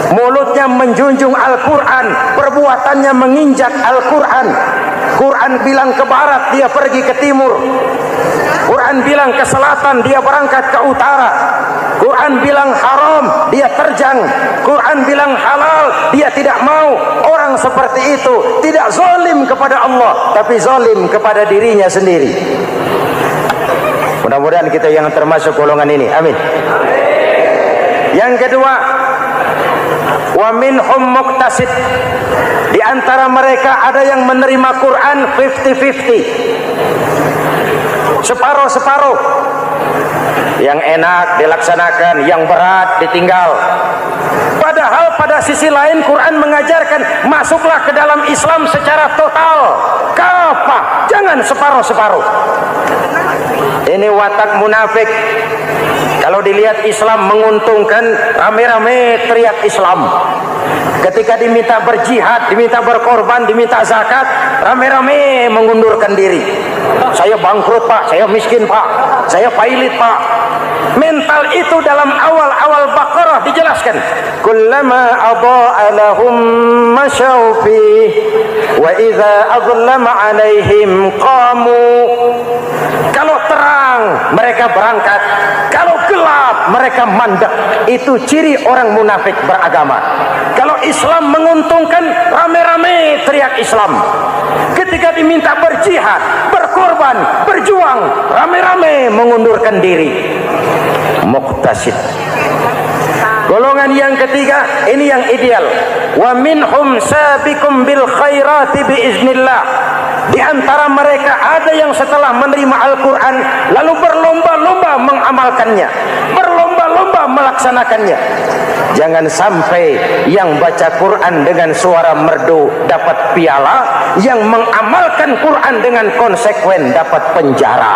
Mulutnya menjunjung Al-Quran, perbuatannya menginjak Al-Quran. Quran bilang ke barat, dia pergi ke timur. Quran bilang ke selatan, dia berangkat ke utara. Quran bilang haram, dia terjang. Quran bilang halal, dia tidak mau. Orang seperti itu tidak zalim kepada Allah, tapi zalim kepada dirinya sendiri. Mudah-mudahan kita yang termasuk golongan ini. Amin. Yang kedua, wa minhum muqtasid. Di antara mereka ada yang menerima Quran 50-50. Separuh-separuh. Yang enak dilaksanakan, yang berat ditinggal. Padahal pada sisi lain Quran mengajarkan masuklah ke dalam Islam secara total, kafah, jangan separuh-separuh. Ini watak munafik. Kalau dilihat Islam menguntungkan, rame-rame teriak Islam. Ketika diminta berjihad, diminta berkorban, diminta zakat, rame-rame mengundurkan diri. Saya bangkrut pak, saya miskin pak, saya pailit pak. Mental itu dalam awal-awal Baqarah dijelaskan. Kullama adha'a lahum masyaw fih wa idza adlama 'alaihim qamu. Kalau terang mereka berangkat, kalau gelap mereka mandek. Itu ciri orang munafik beragama. Kalau Islam menguntungkan, rame-rame teriak Islam. Ketika diminta berjihad, berkorban, berjuang, rame-rame mengundurkan diri. Muqtasid. Golongan yang ketiga, ini yang ideal. Wa minhum sabiqum bil khairati biiznillah. Di antara mereka ada yang setelah menerima Al-Quran lalu berlomba-lomba mengamalkannya, berlomba-lomba melaksanakannya. Jangan sampai yang baca Quran dengan suara merdu dapat piala, yang mengamalkan Quran dengan konsekuen dapat penjara.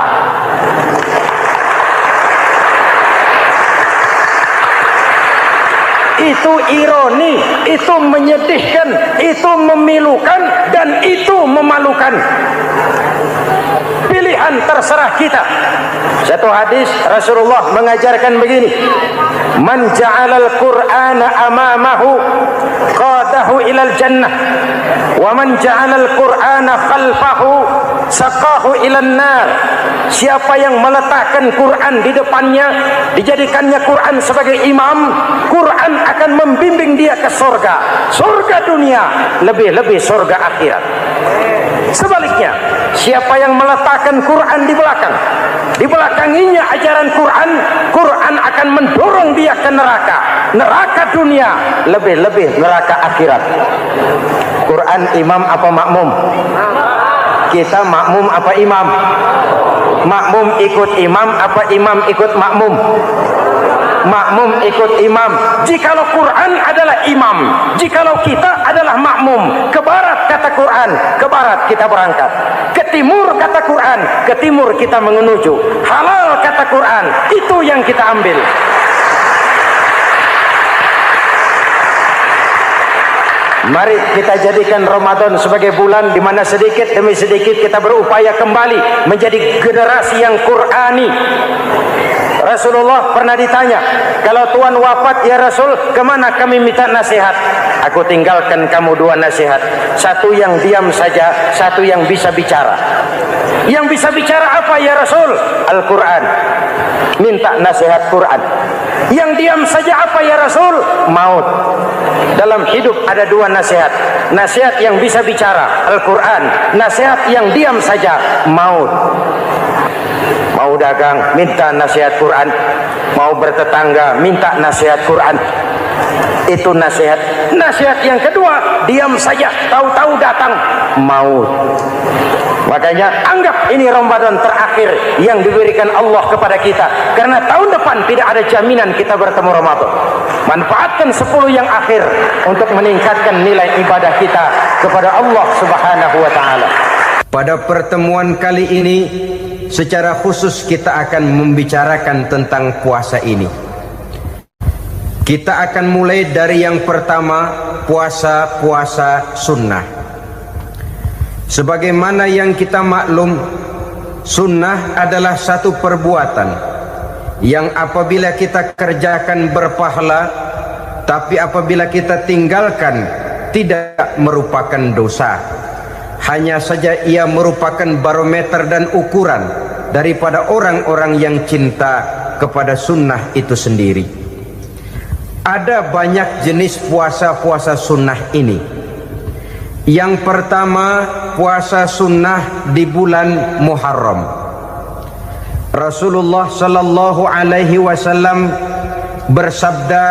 Itu ironi, itu menyedihkan, itu memilukan, dan itu memalukan. Pilihan terserah kita. Satu hadis Rasulullah mengajarkan begini: Man ja'alal Qur'ana amamahu qadahu ilal jannah, wa man ja'alal Qur'ana khalfahu saqahu ilan nar. Siapa yang meletakkan Quran di depannya, dijadikannya Quran sebagai imam, Quran akan membimbing dia ke surga, surga dunia, lebih-lebih surga akhirat. Sebaliknya, siapa yang meletakkan Quran di belakang, dibelakanginya ajaran Quran, Quran akan mendorong dia ke neraka, neraka dunia, lebih-lebih neraka akhirat. Quran imam apa makmum? Kita makmum apa imam? Makmum ikut imam apa imam ikut makmum? Makmum ikut imam. Jikalau Quran adalah imam, jikalau kita adalah makmum. Ke barat kata Quran, ke barat kita berangkat. Ke timur kata Quran, ke timur kita menuju. Halal kata Quran, itu yang kita ambil. Mari kita jadikan Ramadan sebagai bulan di mana sedikit demi sedikit kita berupaya kembali menjadi generasi yang Qurani. Rasulullah pernah ditanya, kalau Tuhan wafat ya Rasul, kemana kami minta nasihat? Aku tinggalkan kamu dua nasihat. Satu yang diam saja, satu yang bisa bicara. Yang bisa bicara apa ya Rasul? Al-Quran. Minta nasihat Quran. Yang diam saja apa ya Rasul? Maut. Dalam hidup ada dua nasihat. Nasihat yang bisa bicara, Al-Quran. Nasihat yang diam saja, maut. Mau dagang, minta nasihat Quran. Mau bertetangga, minta nasihat Quran. Itu nasihat. Nasihat yang kedua, diam saja, tahu-tahu datang maut. Makanya anggap ini Ramadan terakhir yang diberikan Allah kepada kita, karena tahun depan tidak ada jaminan kita bertemu Ramadan. Manfaatkan 10 yang akhir untuk meningkatkan nilai ibadah kita kepada Allah Subhanahu wa taala. Pada pertemuan kali ini secara khusus kita akan membicarakan tentang puasa ini. Kita akan mulai dari yang pertama, puasa sunnah. Sebagaimana yang kita maklum, sunnah adalah satu perbuatan yang apabila kita kerjakan berpahala, tapi apabila kita tinggalkan tidak merupakan dosa. Hanya saja ia merupakan barometer dan ukuran daripada orang-orang yang cinta kepada sunnah itu sendiri. Ada banyak jenis puasa-puasa sunnah ini. Yang pertama, puasa sunnah di bulan Muharram. Rasulullah sallallahu alaihi wasallam bersabda,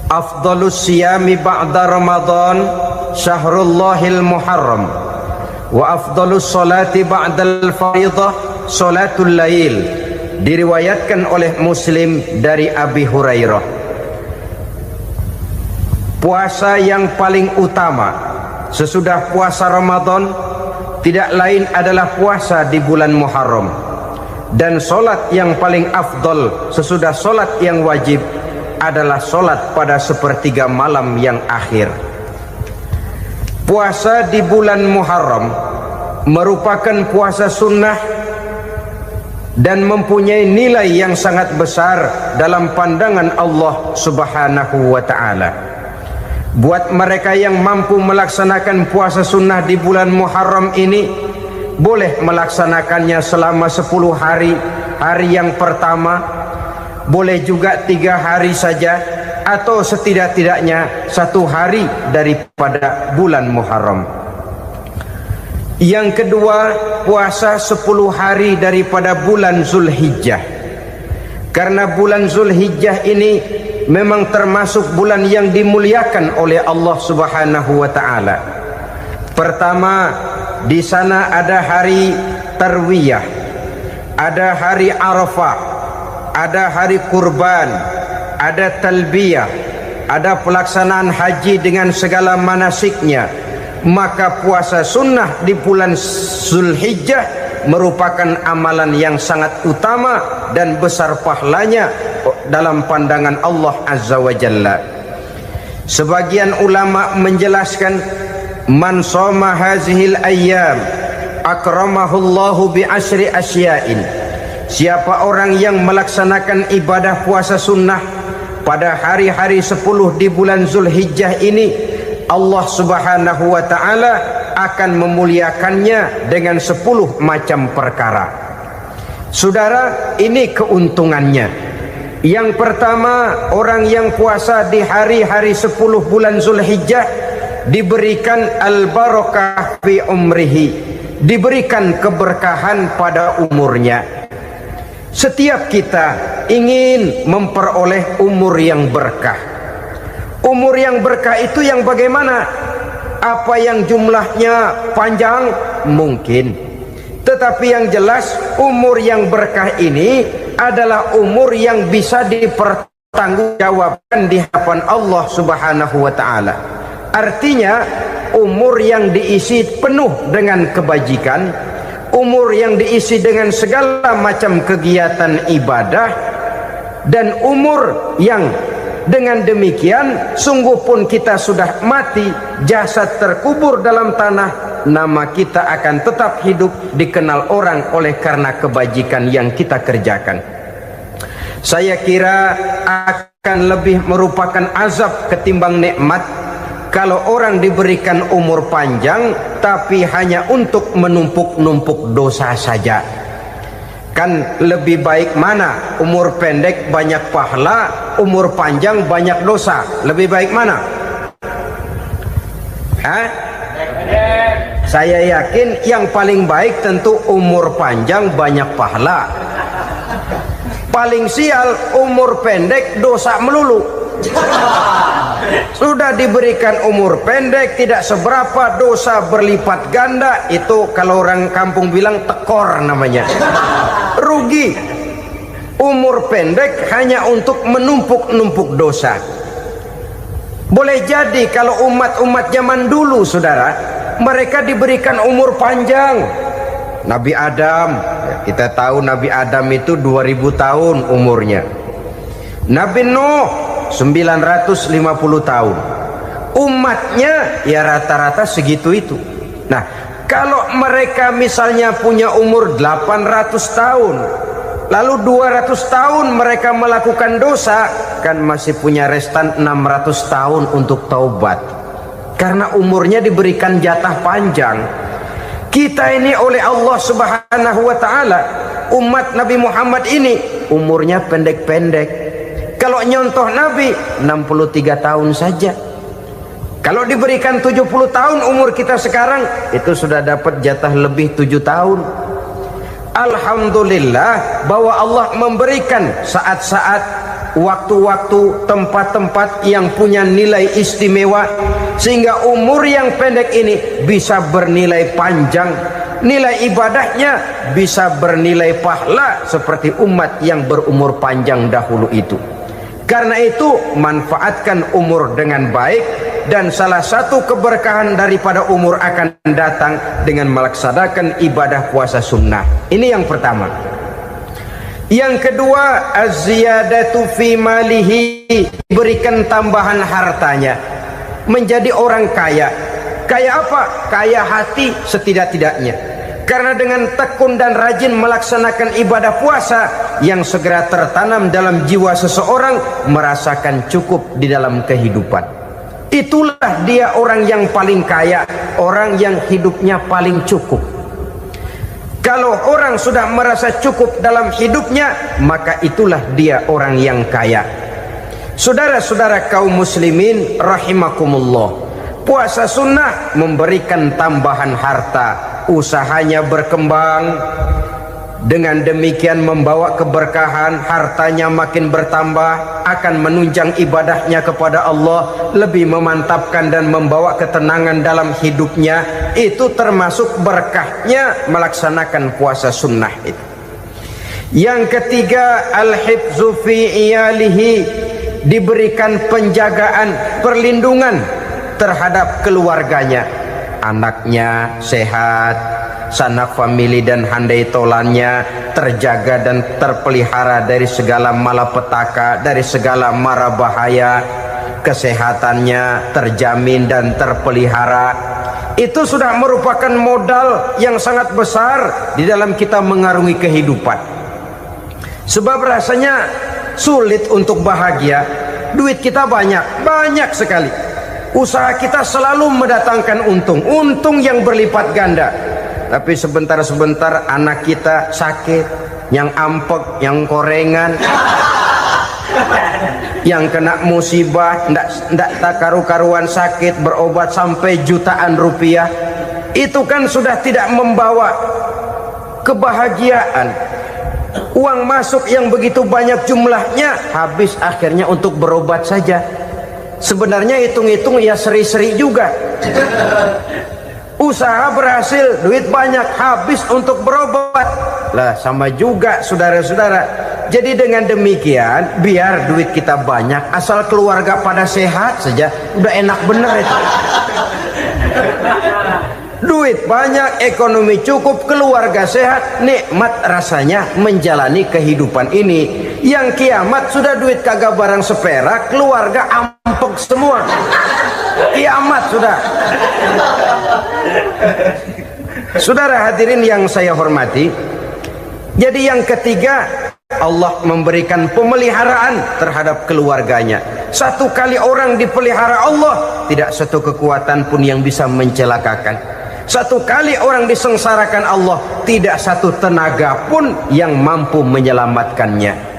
"Afdhalus siyami ba'da Ramadan syahrullahil Muharram, wa afdhalus salati ba'dal fardhah salatul lail." Diriwayatkan oleh Muslim dari Abi Hurairah. puasa yang paling utama sesudah puasa Ramadan tidak lain adalah puasa di bulan Muharram, dan solat yang paling afdol sesudah solat yang wajib adalah solat pada sepertiga malam yang akhir. Puasa di bulan Muharram merupakan puasa sunnah dan mempunyai nilai yang sangat besar dalam pandangan Allah Subhanahu wa ta'ala. Buat mereka yang mampu melaksanakan puasa sunnah di bulan Muharram ini, boleh melaksanakannya selama 10 hari. Hari yang pertama boleh juga 3 hari saja, atau setidak-tidaknya 1 hari daripada bulan Muharram. Yang kedua, puasa 10 hari daripada bulan Zulhijjah. Karena bulan Zulhijjah ini memang termasuk bulan yang dimuliakan oleh Allah Subhanahu wa ta'ala. Pertama, di sana ada hari Tarwiyah, ada hari Arafah, ada hari kurban, ada talbiyah, ada pelaksanaan haji dengan segala manasiknya. Maka puasa sunnah di bulan Zulhijjah merupakan amalan yang sangat utama dan besar pahalanya dalam pandangan Allah Azza wa Jalla. Sebagian ulama menjelaskan, man shoma hazihil ayyam akramahullahu bi asyri asya'in. Siapa orang yang melaksanakan ibadah puasa sunnah pada hari-hari 10 di bulan Zulhijjah ini, Allah Subhanahu wa ta'ala akan memuliakannya dengan 10 macam perkara. Saudara, ini keuntungannya. Yang pertama, orang yang puasa di hari-hari 10 bulan Zulhijjah diberikan al-barakah fi umrihi, diberikan keberkahan pada umurnya. Setiap kita ingin memperoleh umur yang berkah. Umur yang berkah itu yang bagaimana? Apa yang jumlahnya panjang? Mungkin. Tetapi yang jelas umur yang berkah ini adalah umur yang bisa dipertanggungjawabkan di hadapan Allah Subhanahu wa ta'ala. Artinya umur yang diisi penuh dengan kebajikan, umur yang diisi dengan segala macam kegiatan ibadah, dan umur yang dengan demikian sungguh pun kita sudah mati, jasad terkubur dalam tanah, nama kita akan tetap hidup, dikenal orang oleh karena kebajikan yang kita kerjakan. Saya kira akan lebih merupakan azab ketimbang nikmat kalau orang diberikan umur panjang tapi hanya untuk menumpuk-numpuk dosa saja. Kan lebih baik mana? Umur pendek banyak pahala, umur panjang banyak dosa. Lebih baik mana? Hah? Saya yakin yang paling baik tentu umur panjang banyak pahala. Paling sial umur pendek dosa melulu. Sudah diberikan umur pendek tidak seberapa, dosa berlipat ganda. Itu kalau orang kampung bilang tekor namanya. Rugi. Umur pendek hanya untuk menumpuk-numpuk dosa. Boleh jadi kalau umat-umat zaman dulu, saudara, mereka diberikan umur panjang. Nabi Adam, kita tahu Nabi Adam itu 2000 tahun umurnya. Nabi Nuh 950 tahun. Umatnya ya rata-rata segitu itu. Nah, kalau mereka misalnya punya umur 800 tahun, lalu 200 tahun mereka melakukan dosa, kan masih punya restan 600 tahun untuk taubat. Karena umurnya diberikan jatah panjang. Kita ini oleh Allah Subhanahu wa ta'ala, umat Nabi Muhammad ini umurnya pendek-pendek. Kalau nyontoh Nabi 63 tahun saja. Kalau diberikan 70 tahun umur kita sekarang, itu sudah dapat jatah lebih 7 tahun. Alhamdulillah bahwa Allah memberikan saat-saat, waktu-waktu, tempat-tempat yang punya nilai istimewa, sehingga umur yang pendek ini bisa bernilai panjang, nilai ibadahnya bisa bernilai pahala seperti umat yang berumur panjang dahulu itu. Karena itu manfaatkan umur dengan baik, dan salah satu keberkahan daripada umur akan datang dengan melaksanakan ibadah puasa sunnah. Ini yang pertama. Yang kedua, az-ziyadatu fi malihi, berikan tambahan hartanya, menjadi orang kaya. Kaya apa? Kaya hati setidak-tidaknya. Karena dengan tekun dan rajin melaksanakan ibadah puasa yang segera tertanam dalam jiwa seseorang, merasakan cukup di dalam kehidupan. Itulah dia orang yang paling kaya, orang yang hidupnya paling cukup. Kalau orang sudah merasa cukup dalam hidupnya, maka itulah dia orang yang kaya. Saudara-saudara kaum muslimin rahimakumullah, puasa sunnah memberikan tambahan harta, usahanya berkembang, dengan demikian membawa keberkahan, hartanya makin bertambah, akan menunjang ibadahnya kepada Allah, lebih memantapkan dan membawa ketenangan dalam hidupnya. Itu termasuk berkahnya melaksanakan puasa sunnah itu. Yang ketiga, al-hifzu fi iyalihi, diberikan penjagaan, perlindungan terhadap keluarganya, anaknya sehat, sanak famili dan handai tolannya terjaga dan terpelihara dari segala malapetaka, dari segala mara bahaya, kesehatannya terjamin dan terpelihara. Itu sudah merupakan modal yang sangat besar di dalam kita mengarungi kehidupan. Sebab rasanya sulit untuk bahagia, duit kita banyak sekali, usaha kita selalu mendatangkan untung yang berlipat ganda. Tapi sebentar-sebentar anak kita sakit, yang ampek, yang korengan, yang kena musibah, ndak tak karu-karuan sakit, berobat sampai jutaan rupiah. Itu kan sudah tidak membawa kebahagiaan. Uang masuk yang begitu banyak jumlahnya, habis akhirnya untuk berobat saja. Sebenarnya hitung-hitung ya seri-seri juga. Usaha berhasil, duit banyak, habis untuk berobat. Lah sama juga saudara-saudara. Jadi dengan demikian, biar duit kita banyak, asal keluarga pada sehat saja, udah enak bener itu. Duit banyak, ekonomi cukup, keluarga sehat, nikmat rasanya menjalani kehidupan ini. Yang kiamat sudah duit kagak barang seperak, keluarga ampek semua. Kiamat sudah. Saudara hadirin yang saya hormati, jadi yang ketiga, Allah memberikan pemeliharaan terhadap keluarganya. Satu kali orang dipelihara Allah, tidak satu kekuatan pun yang bisa mencelakakan. Satu kali orang disengsarakan Allah, tidak satu tenaga pun yang mampu menyelamatkannya.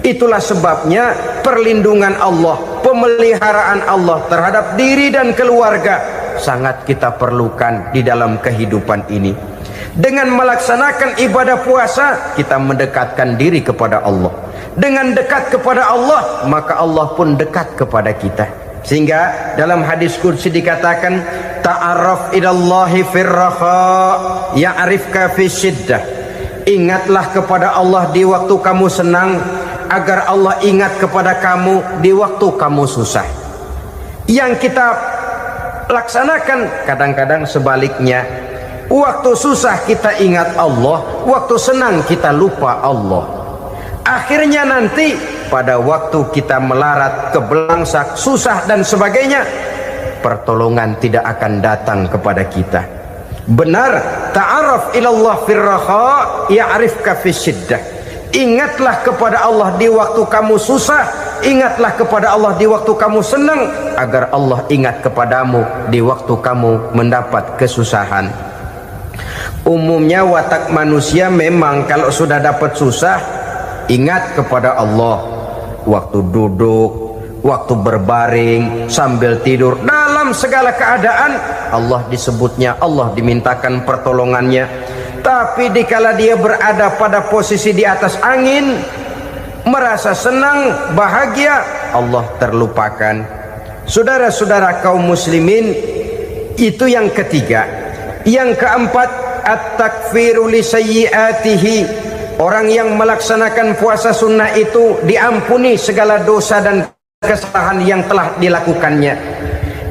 Itulah sebabnya perlindungan Allah, pemeliharaan Allah terhadap diri dan keluarga sangat kita perlukan di dalam kehidupan ini. Dengan melaksanakan ibadah puasa, kita mendekatkan diri kepada Allah. Dengan dekat kepada Allah, maka Allah pun dekat kepada kita. Sehingga dalam hadis qudsi dikatakan, ta'arraf ilallahi firraha ya'rifka fi syiddah. Ingatlah kepada Allah di waktu kamu senang, agar Allah ingat kepada kamu di waktu kamu susah. Yang kita laksanakan kadang-kadang sebaliknya. Waktu susah kita ingat Allah, waktu senang kita lupa Allah. Akhirnya nanti pada waktu kita melarat, kebelangsak, susah dan sebagainya, pertolongan tidak akan datang kepada kita. Benar, ta'aruf ilallah firraha ya'rifka fi syiddah. Ingatlah kepada Allah di waktu kamu susah, ingatlah kepada Allah di waktu kamu senang, agar Allah ingat kepadamu di waktu kamu mendapat kesusahan. Umumnya watak manusia memang kalau sudah dapat susah, ingat kepada Allah. Waktu duduk, waktu berbaring, sambil tidur, dalam segala keadaan Allah disebutnya, Allah dimintakan pertolongannya. Tapi dikala dia berada pada posisi di atas angin, merasa senang, bahagia, Allah terlupakan. Saudara-saudara kaum muslimin, itu yang ketiga. Yang keempat, at-takfiru li sayyiatihi, orang yang melaksanakan puasa sunnah itu diampuni segala dosa dan kesalahan yang telah dilakukannya.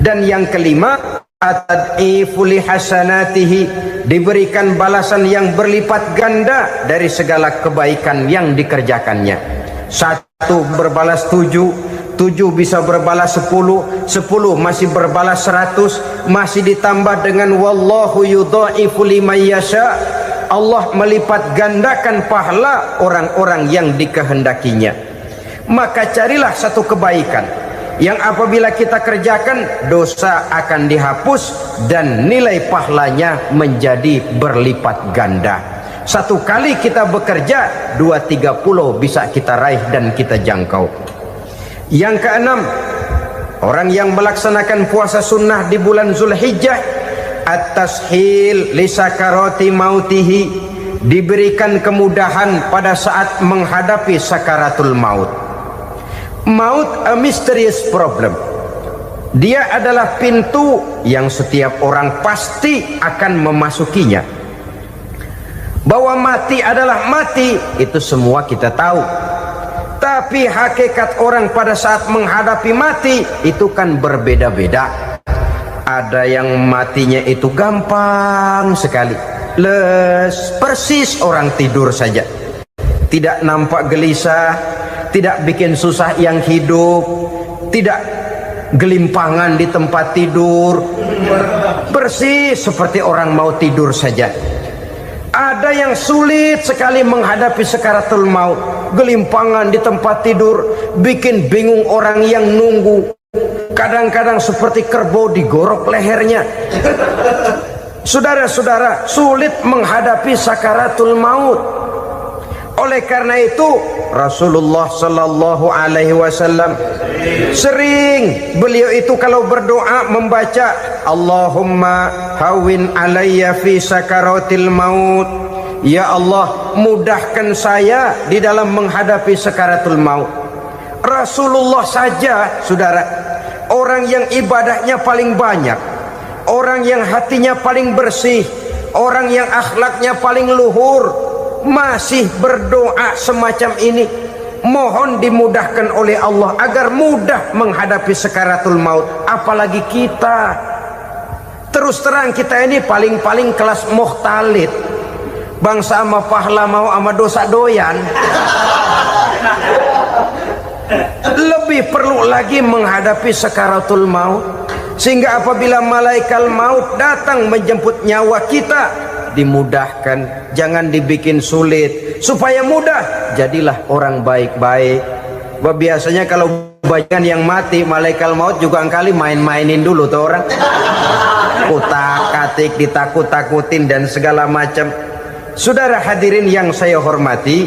Dan yang kelima, atad'ifu li hasanatihi, diberikan balasan yang berlipat ganda dari segala kebaikan yang dikerjakannya. 1 berbalas 7, 7 bisa berbalas 10, 10 masih berbalas 100, masih ditambah dengan wallahu yudha'ifu liman yasha. Allah melipat gandakan pahala orang-orang yang dikehendakinya. Maka carilah satu kebaikan yang apabila kita kerjakan, dosa akan dihapus dan nilai pahalanya menjadi berlipat ganda. 1 kali kita bekerja, 2-3 pulau bisa kita raih dan kita jangkau. Yang keenam, orang yang melaksanakan puasa sunnah di bulan Zulhijjah, at-tashil li sakarati mautihi, diberikan kemudahan pada saat menghadapi sakaratul maut. Maut a mysterious problem. Dia adalah pintu yang setiap orang pasti akan memasukinya. Bahwa mati adalah mati, itu semua kita tahu. Tapi hakikat orang pada saat menghadapi mati itu kan berbeda-beda. Ada yang matinya itu gampang sekali, persis orang tidur saja, tidak nampak gelisah, tidak bikin susah yang hidup, tidak gelimpangan di tempat tidur, persis seperti orang mau tidur saja. Ada yang sulit sekali menghadapi sakaratul maut, gelimpangan di tempat tidur, bikin bingung orang yang nunggu, kadang-kadang seperti kerbau digorok lehernya. Saudara-saudara, sulit menghadapi sakaratul maut. Oleh karena itu Rasulullah sallallahu alaihi wasallam sering beliau itu kalau berdoa membaca Allahumma hawin alayya fi sakaratil maut. Ya Allah, mudahkan saya di dalam menghadapi sakaratul maut. Rasulullah saja, saudara, orang yang ibadahnya paling banyak, orang yang hatinya paling bersih, orang yang akhlaknya paling luhur, masih berdoa semacam ini, mohon dimudahkan oleh Allah agar mudah menghadapi sakaratul maut. Apalagi kita, terus terang kita ini paling-paling kelas muhtalid, bangsa sama pahala mau sama dosa doyan. Lebih perlu lagi menghadapi sakaratul maut, sehingga apabila malaikat maut datang menjemput nyawa kita, dimudahkan, jangan dibikin sulit, supaya mudah. Jadilah orang baik-baik. Biasanya kalau bagian yang mati, malaikat maut juga kali main-mainin dulu tuh orang, kutak-katik, ditakut-takutin dan segala macam. Saudara hadirin yang saya hormati,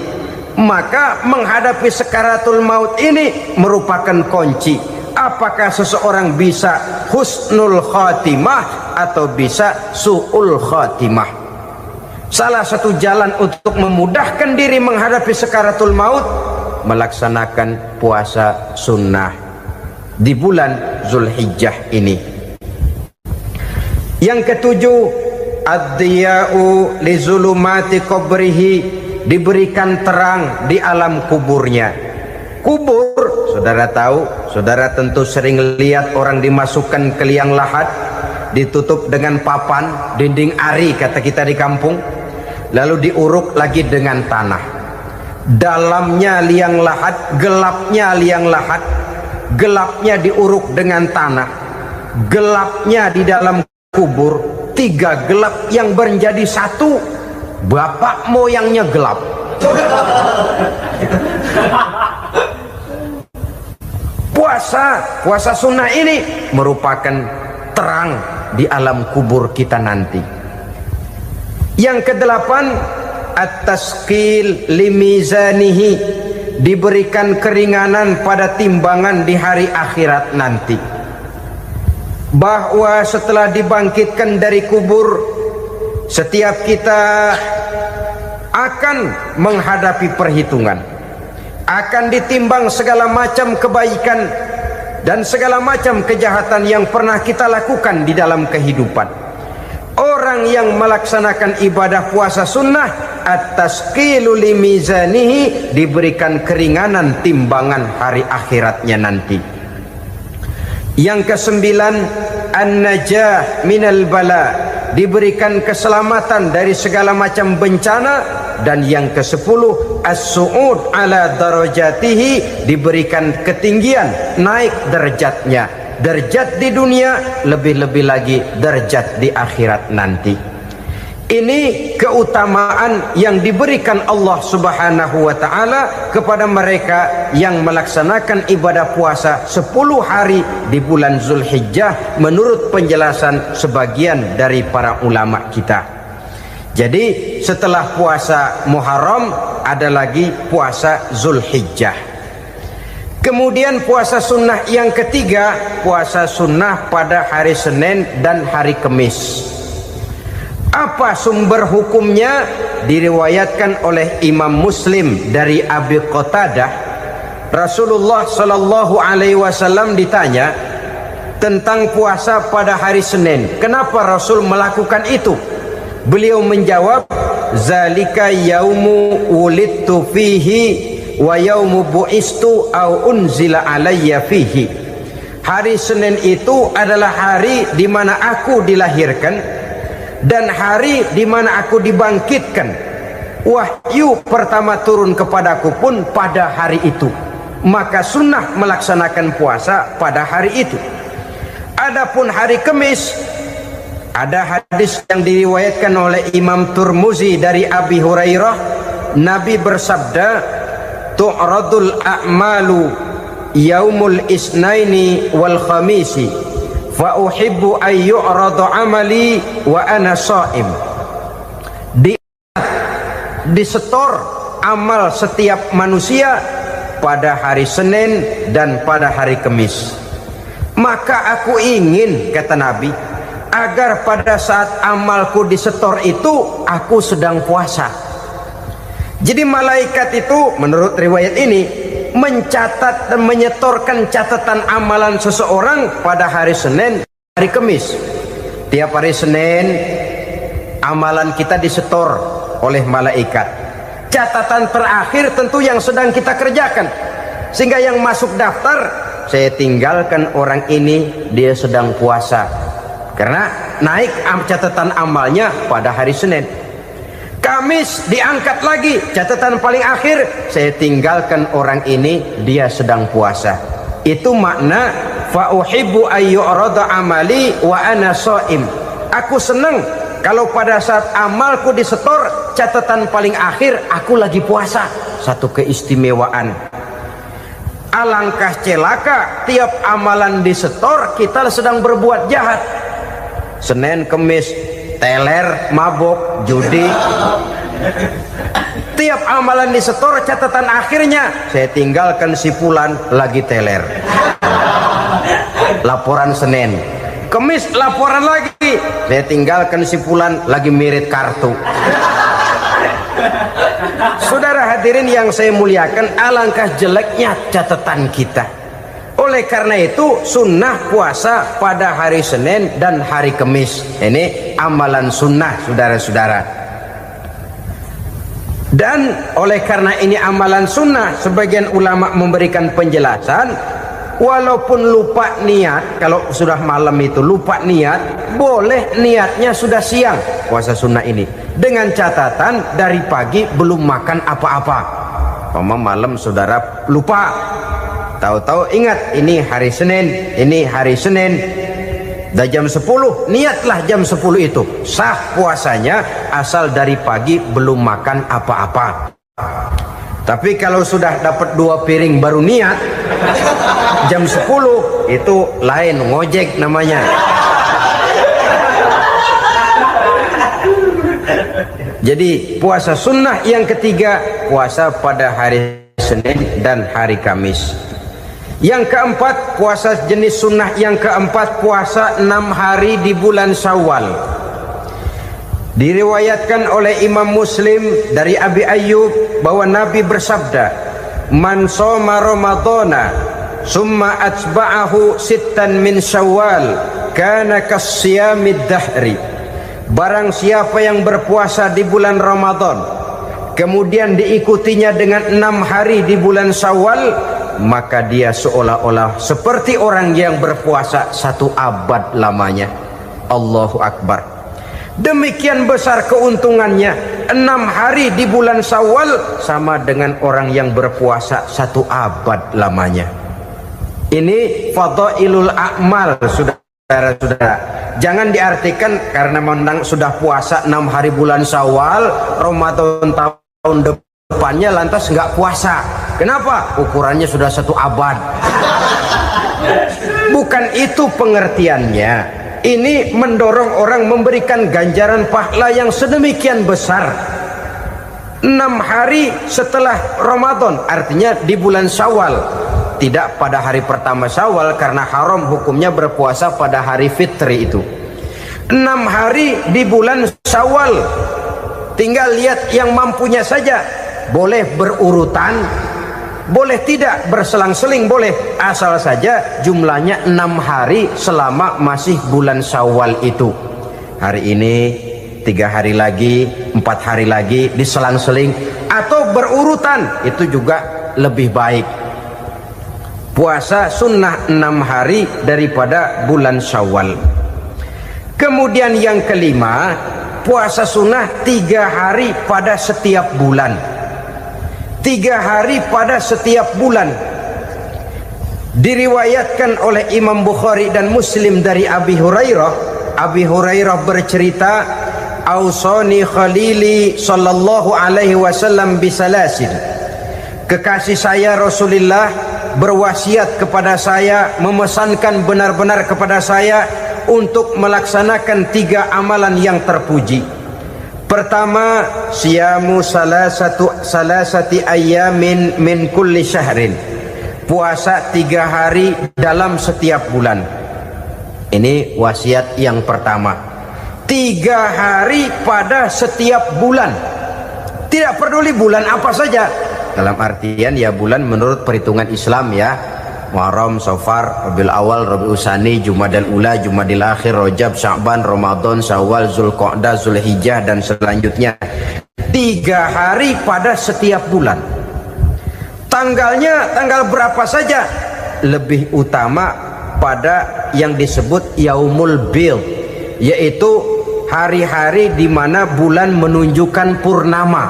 maka menghadapi sakaratul maut ini merupakan kunci. Apakah seseorang bisa husnul khatimah atau bisa su'ul khatimah? Salah satu jalan untuk memudahkan diri menghadapi sakaratul maut, melaksanakan puasa sunnah di bulan Zulhijjah ini. Yang ketujuh, ad-diya'u li zulumati qabrihi, diberikan terang di alam kuburnya. Kubur, saudara tahu, saudara tentu sering lihat orang dimasukkan ke liang lahat, ditutup dengan papan, dinding ari kata kita di kampung, lalu diuruk lagi dengan tanah. Dalamnya liang lahat, gelapnya liang lahat, gelapnya diuruk dengan tanah, gelapnya di dalam kubur, 3 gelap yang menjadi satu. Bapak moyangnya gelap. Puasa sunnah ini merupakan terang di alam kubur kita nanti. Yang kedelapan, at-tasqil limizanihi, diberikan keringanan pada timbangan di hari akhirat nanti. Bahwa setelah dibangkitkan dari kubur, setiap kita akan menghadapi perhitungan, akan ditimbang segala macam kebaikan dan segala macam kejahatan yang pernah kita lakukan di dalam kehidupan. Orang orang yang melaksanakan ibadah puasa sunnah at-tasqilu li mizanihi, diberikan keringanan timbangan hari akhiratnya nanti. Yang kesembilan, an-najah minal bala, diberikan keselamatan dari segala macam bencana. Dan yang ke-10, as-su'ud ala darajatihi, diberikan ketinggian, naik derajatnya, derajat di dunia, lebih-lebih lagi derajat di akhirat nanti. Ini keutamaan yang diberikan Allah Subhanahu wa ta'ala kepada mereka yang melaksanakan ibadah puasa 10 hari di bulan Zulhijjah menurut penjelasan sebagian dari para ulama kita. Jadi setelah puasa Muharram ada lagi puasa Zulhijjah. Kemudian puasa sunnah yang ketiga, puasa sunnah pada hari Senin dan hari Kamis. Apa sumber hukumnya? Diriwayatkan oleh Imam Muslim dari Abi Qatadah, Rasulullah sallallahu alaihi wasallam ditanya tentang puasa pada hari Senin. Kenapa Rasul melakukan itu? Beliau menjawab, zalika yaumu wulidtu fihi wa yaumu bu'istu au unzila alayya fihi. Hari Senin itu adalah hari di mana aku dilahirkan dan hari di mana aku dibangkitkan. Wahyu pertama turun kepadaku pun pada hari itu. Maka sunnah melaksanakan puasa pada hari itu. Adapun hari Kamis, ada hadis yang diriwayatkan oleh Imam Turmuzi dari Abi Hurairah, Nabi bersabda, tu'radul a'malu yaumul isnaini wal khamisi fa uhibbu ay yu'radu amali wa ana sha'im. Disetor amal setiap manusia pada hari Senin dan pada hari Kamis. Maka aku ingin, kata Nabi, agar pada saat amalku disetor itu aku sedang puasa. Jadi malaikat itu menurut riwayat ini mencatat dan menyetorkan catatan amalan seseorang pada hari Senin, hari Kamis. Tiap hari Senin amalan kita disetor oleh malaikat. Catatan terakhir tentu yang sedang kita kerjakan, sehingga yang masuk daftar, saya tinggalkan orang ini, dia sedang puasa, karena naik catatan amalnya pada hari Senin. Kamis diangkat lagi, catatan paling akhir, saya tinggalkan orang ini, dia sedang puasa. Itu makna fa uhibbu ayyurada amali wa ana shaim. Aku senang kalau pada saat amalku disetor, catatan paling akhir aku lagi puasa. Satu keistimewaan. Alangkah celaka tiap amalan disetor kita sedang berbuat jahat. Senin, Kamis, teler, mabok, judi. Tiap amalan disetor, catatan akhirnya saya tinggalkan si fulan lagi teler. Laporan Senin. Kamis laporan lagi, saya tinggalkan si fulan lagi mirit kartu. Saudara hadirin yang saya muliakan, alangkah jeleknya catatan kita. Oleh karena itu sunnah puasa pada hari Senin dan hari Kamis. Ini amalan sunnah, saudara-saudara. Dan oleh karena ini amalan sunnah, sebagian ulama memberikan penjelasan, walaupun lupa niat, kalau sudah malam itu lupa niat, boleh niatnya sudah siang puasa sunnah ini, dengan catatan dari pagi belum makan apa-apa. Malam saudara lupa, tahu-tahu ingat ini hari Senin, ini hari Senin, dah jam 10, niatlah jam 10 itu, sah puasanya asal dari pagi belum makan apa-apa. Tapi kalau sudah dapat 2 piring baru niat jam 10, itu lain, ngojek namanya. Jadi puasa sunnah yang ketiga, puasa pada hari Senin dan hari Kamis. Yang keempat, puasa jenis sunnah yang keempat, puasa 6 hari di bulan Syawal. Diriwayatkan oleh Imam Muslim dari Abi Ayyub bahwa Nabi bersabda, man shoma ramadhana summa atba'ahu sittan min Syawal kana kasyamid dahri. barang siapa yang berpuasa di bulan Ramadan kemudian diikutinya dengan 6 hari di bulan Syawal, maka dia seolah-olah seperti orang yang berpuasa 1 abad lamanya. Allahu Akbar. Demikian besar keuntungannya. 6 hari di bulan Syawal sama dengan orang yang berpuasa 1 abad lamanya. Ini fadailul a'mal, saudara-saudara. Jangan diartikan karena menang sudah puasa 6 hari bulan Syawal, Ramadan tahun depannya lantas nggak puasa. Kenapa? Ukurannya sudah 1 abad. Bukan itu pengertiannya. Ini mendorong orang memberikan ganjaran pahala yang sedemikian besar. 6 hari setelah Ramadan, artinya di bulan Syawal. Tidak pada hari pertama Syawal karena haram hukumnya berpuasa pada hari fitri itu. 6 hari di bulan Syawal. Tinggal lihat yang mampunya saja. Boleh berurutan, boleh tidak berselang-seling, boleh, asal saja jumlahnya 6 hari selama masih bulan Syawal itu. Hari ini 3 hari lagi, 4 hari lagi, diselang-seling atau berurutan, itu juga lebih baik. Puasa sunnah 6 hari daripada bulan Syawal. Kemudian yang kelima, puasa sunnah 3 hari pada setiap bulan. 3 hari pada setiap bulan. Diriwayatkan oleh Imam Bukhari dan Muslim dari Abi Hurairah. Abi Hurairah bercerita, "Ausani khalili sallallahu alaihi wasallam bisalasin." Kekasih saya Rasulullah berwasiat kepada saya, memesankan benar-benar kepada saya untuk melaksanakan 3 amalan yang terpuji. Pertama, siyamu salasati ayyamin min kulli syahrin. Puasa 3 hari dalam setiap bulan. Ini wasiat yang pertama. 3 hari pada setiap bulan. Tidak peduli bulan apa saja. Dalam artian ya bulan menurut perhitungan Islam ya. Muharram, Safar, Rabiul Awal, Rabiul Tsani, Jumadal Ula, Jumadil Akhir, Rajab, Sya'ban, Ramadan, Syawal, Zulqa'dah, Zulhijjah dan selanjutnya. 3 hari pada setiap bulan. Tanggalnya tanggal berapa saja. Lebih utama pada yang disebut Yaumul Bid, yaitu hari-hari di mana bulan menunjukkan purnama.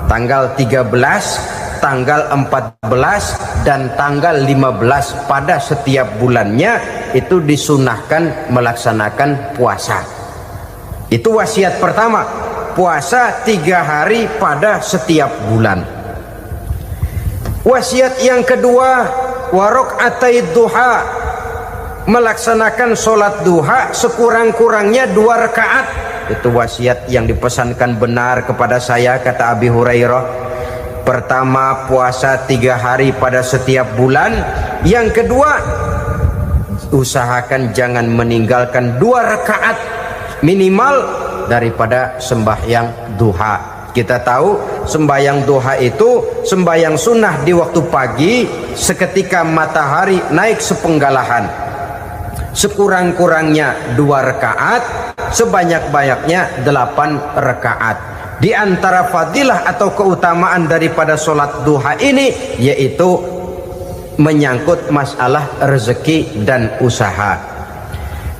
Tanggal 13, tanggal 14 dan tanggal 15 pada setiap bulannya itu disunahkan melaksanakan puasa. Itu wasiat pertama, puasa 3 hari pada setiap bulan. Wasiat yang kedua, waraqatai duha, melaksanakan sholat duha sekurang-kurangnya 2 rakaat. Itu wasiat yang dipesankan benar kepada saya, kata Abi Hurairah. Pertama, puasa 3 hari pada setiap bulan. Yang kedua, usahakan jangan meninggalkan 2 rakaat minimal daripada sembahyang duha. Kita tahu sembahyang duha itu sembahyang sunnah di waktu pagi seketika matahari naik sepenggalahan. Sekurang-kurangnya 2 rakaat, sebanyak-banyaknya 8 rakaat. Di antara fadilah atau keutamaan daripada sholat duha ini yaitu menyangkut masalah rezeki dan usaha.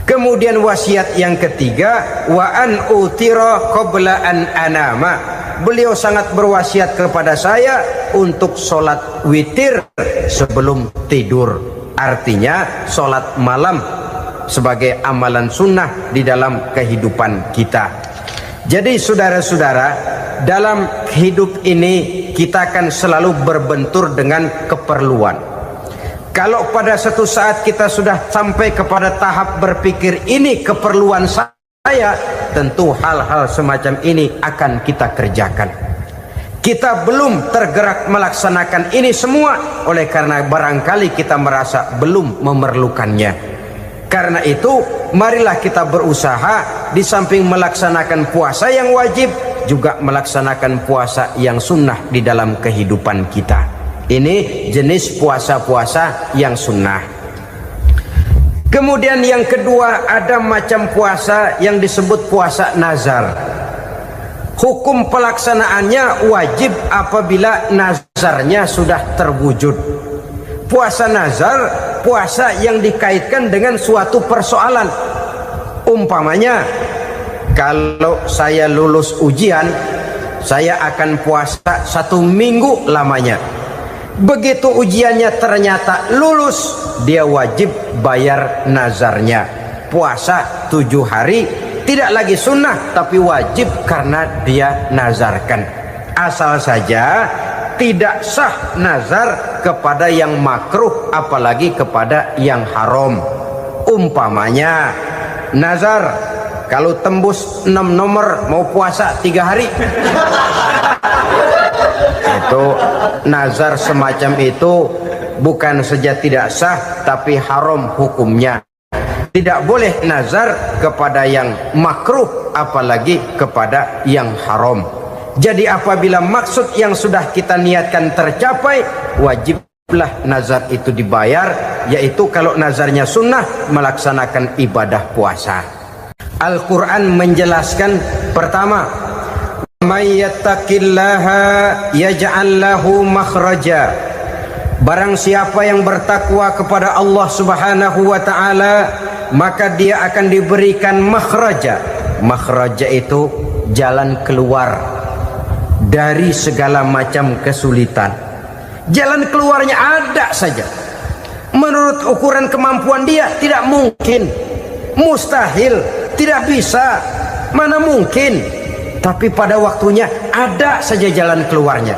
Kemudian wasiat yang ketiga, wa an utira qabla an anama. Beliau sangat berwasiat kepada saya untuk sholat witir sebelum tidur. Artinya sholat malam sebagai amalan sunnah di dalam kehidupan kita. Jadi saudara-saudara, dalam hidup ini kita akan selalu berbentur dengan keperluan. Kalau pada satu saat kita sudah sampai kepada tahap berpikir ini keperluan saya, tentu hal-hal semacam ini akan kita kerjakan. Kita belum tergerak melaksanakan ini semua oleh karena barangkali kita merasa belum memerlukannya. Karena itu marilah kita berusaha di samping melaksanakan puasa yang wajib juga melaksanakan puasa yang sunnah di dalam kehidupan kita. Ini jenis puasa-puasa yang sunnah. Kemudian yang kedua, ada macam puasa yang disebut puasa nazar. Hukum pelaksanaannya wajib apabila nazarnya sudah terwujud. Puasa nazar, puasa yang dikaitkan dengan suatu persoalan. Umpamanya, kalau saya lulus ujian, saya akan puasa 1 minggu lamanya. Begitu ujiannya ternyata lulus, dia wajib bayar nazarnya. Puasa 7 hari, tidak lagi sunnah tapi wajib karena dia nazarkan. Asal saja tidak sah nazar kepada yang makruh, apalagi kepada yang haram. Umpamanya nazar, kalau tembus 6 nomor mau puasa 3 hari. Itu nazar semacam itu bukan saja tidak sah tapi haram hukumnya. Tidak boleh nazar kepada yang makruh apalagi kepada yang haram. Jadi apabila maksud yang sudah kita niatkan tercapai, wajiblah nazar itu dibayar, yaitu kalau nazarnya sunnah melaksanakan ibadah puasa. Al-Quran menjelaskan, pertama, may yattaqillaha yaj'al lahu makhraja. Barang siapa yang bertakwa kepada Allah Subhanahu wa taala, maka dia akan diberikan makhraja. Makhraja itu jalan keluar dari segala macam kesulitan. Jalan keluarnya ada saja. Menurut ukuran kemampuan dia tidak mungkin, mustahil, tidak bisa, mana mungkin. Tapi pada waktunya ada saja jalan keluarnya.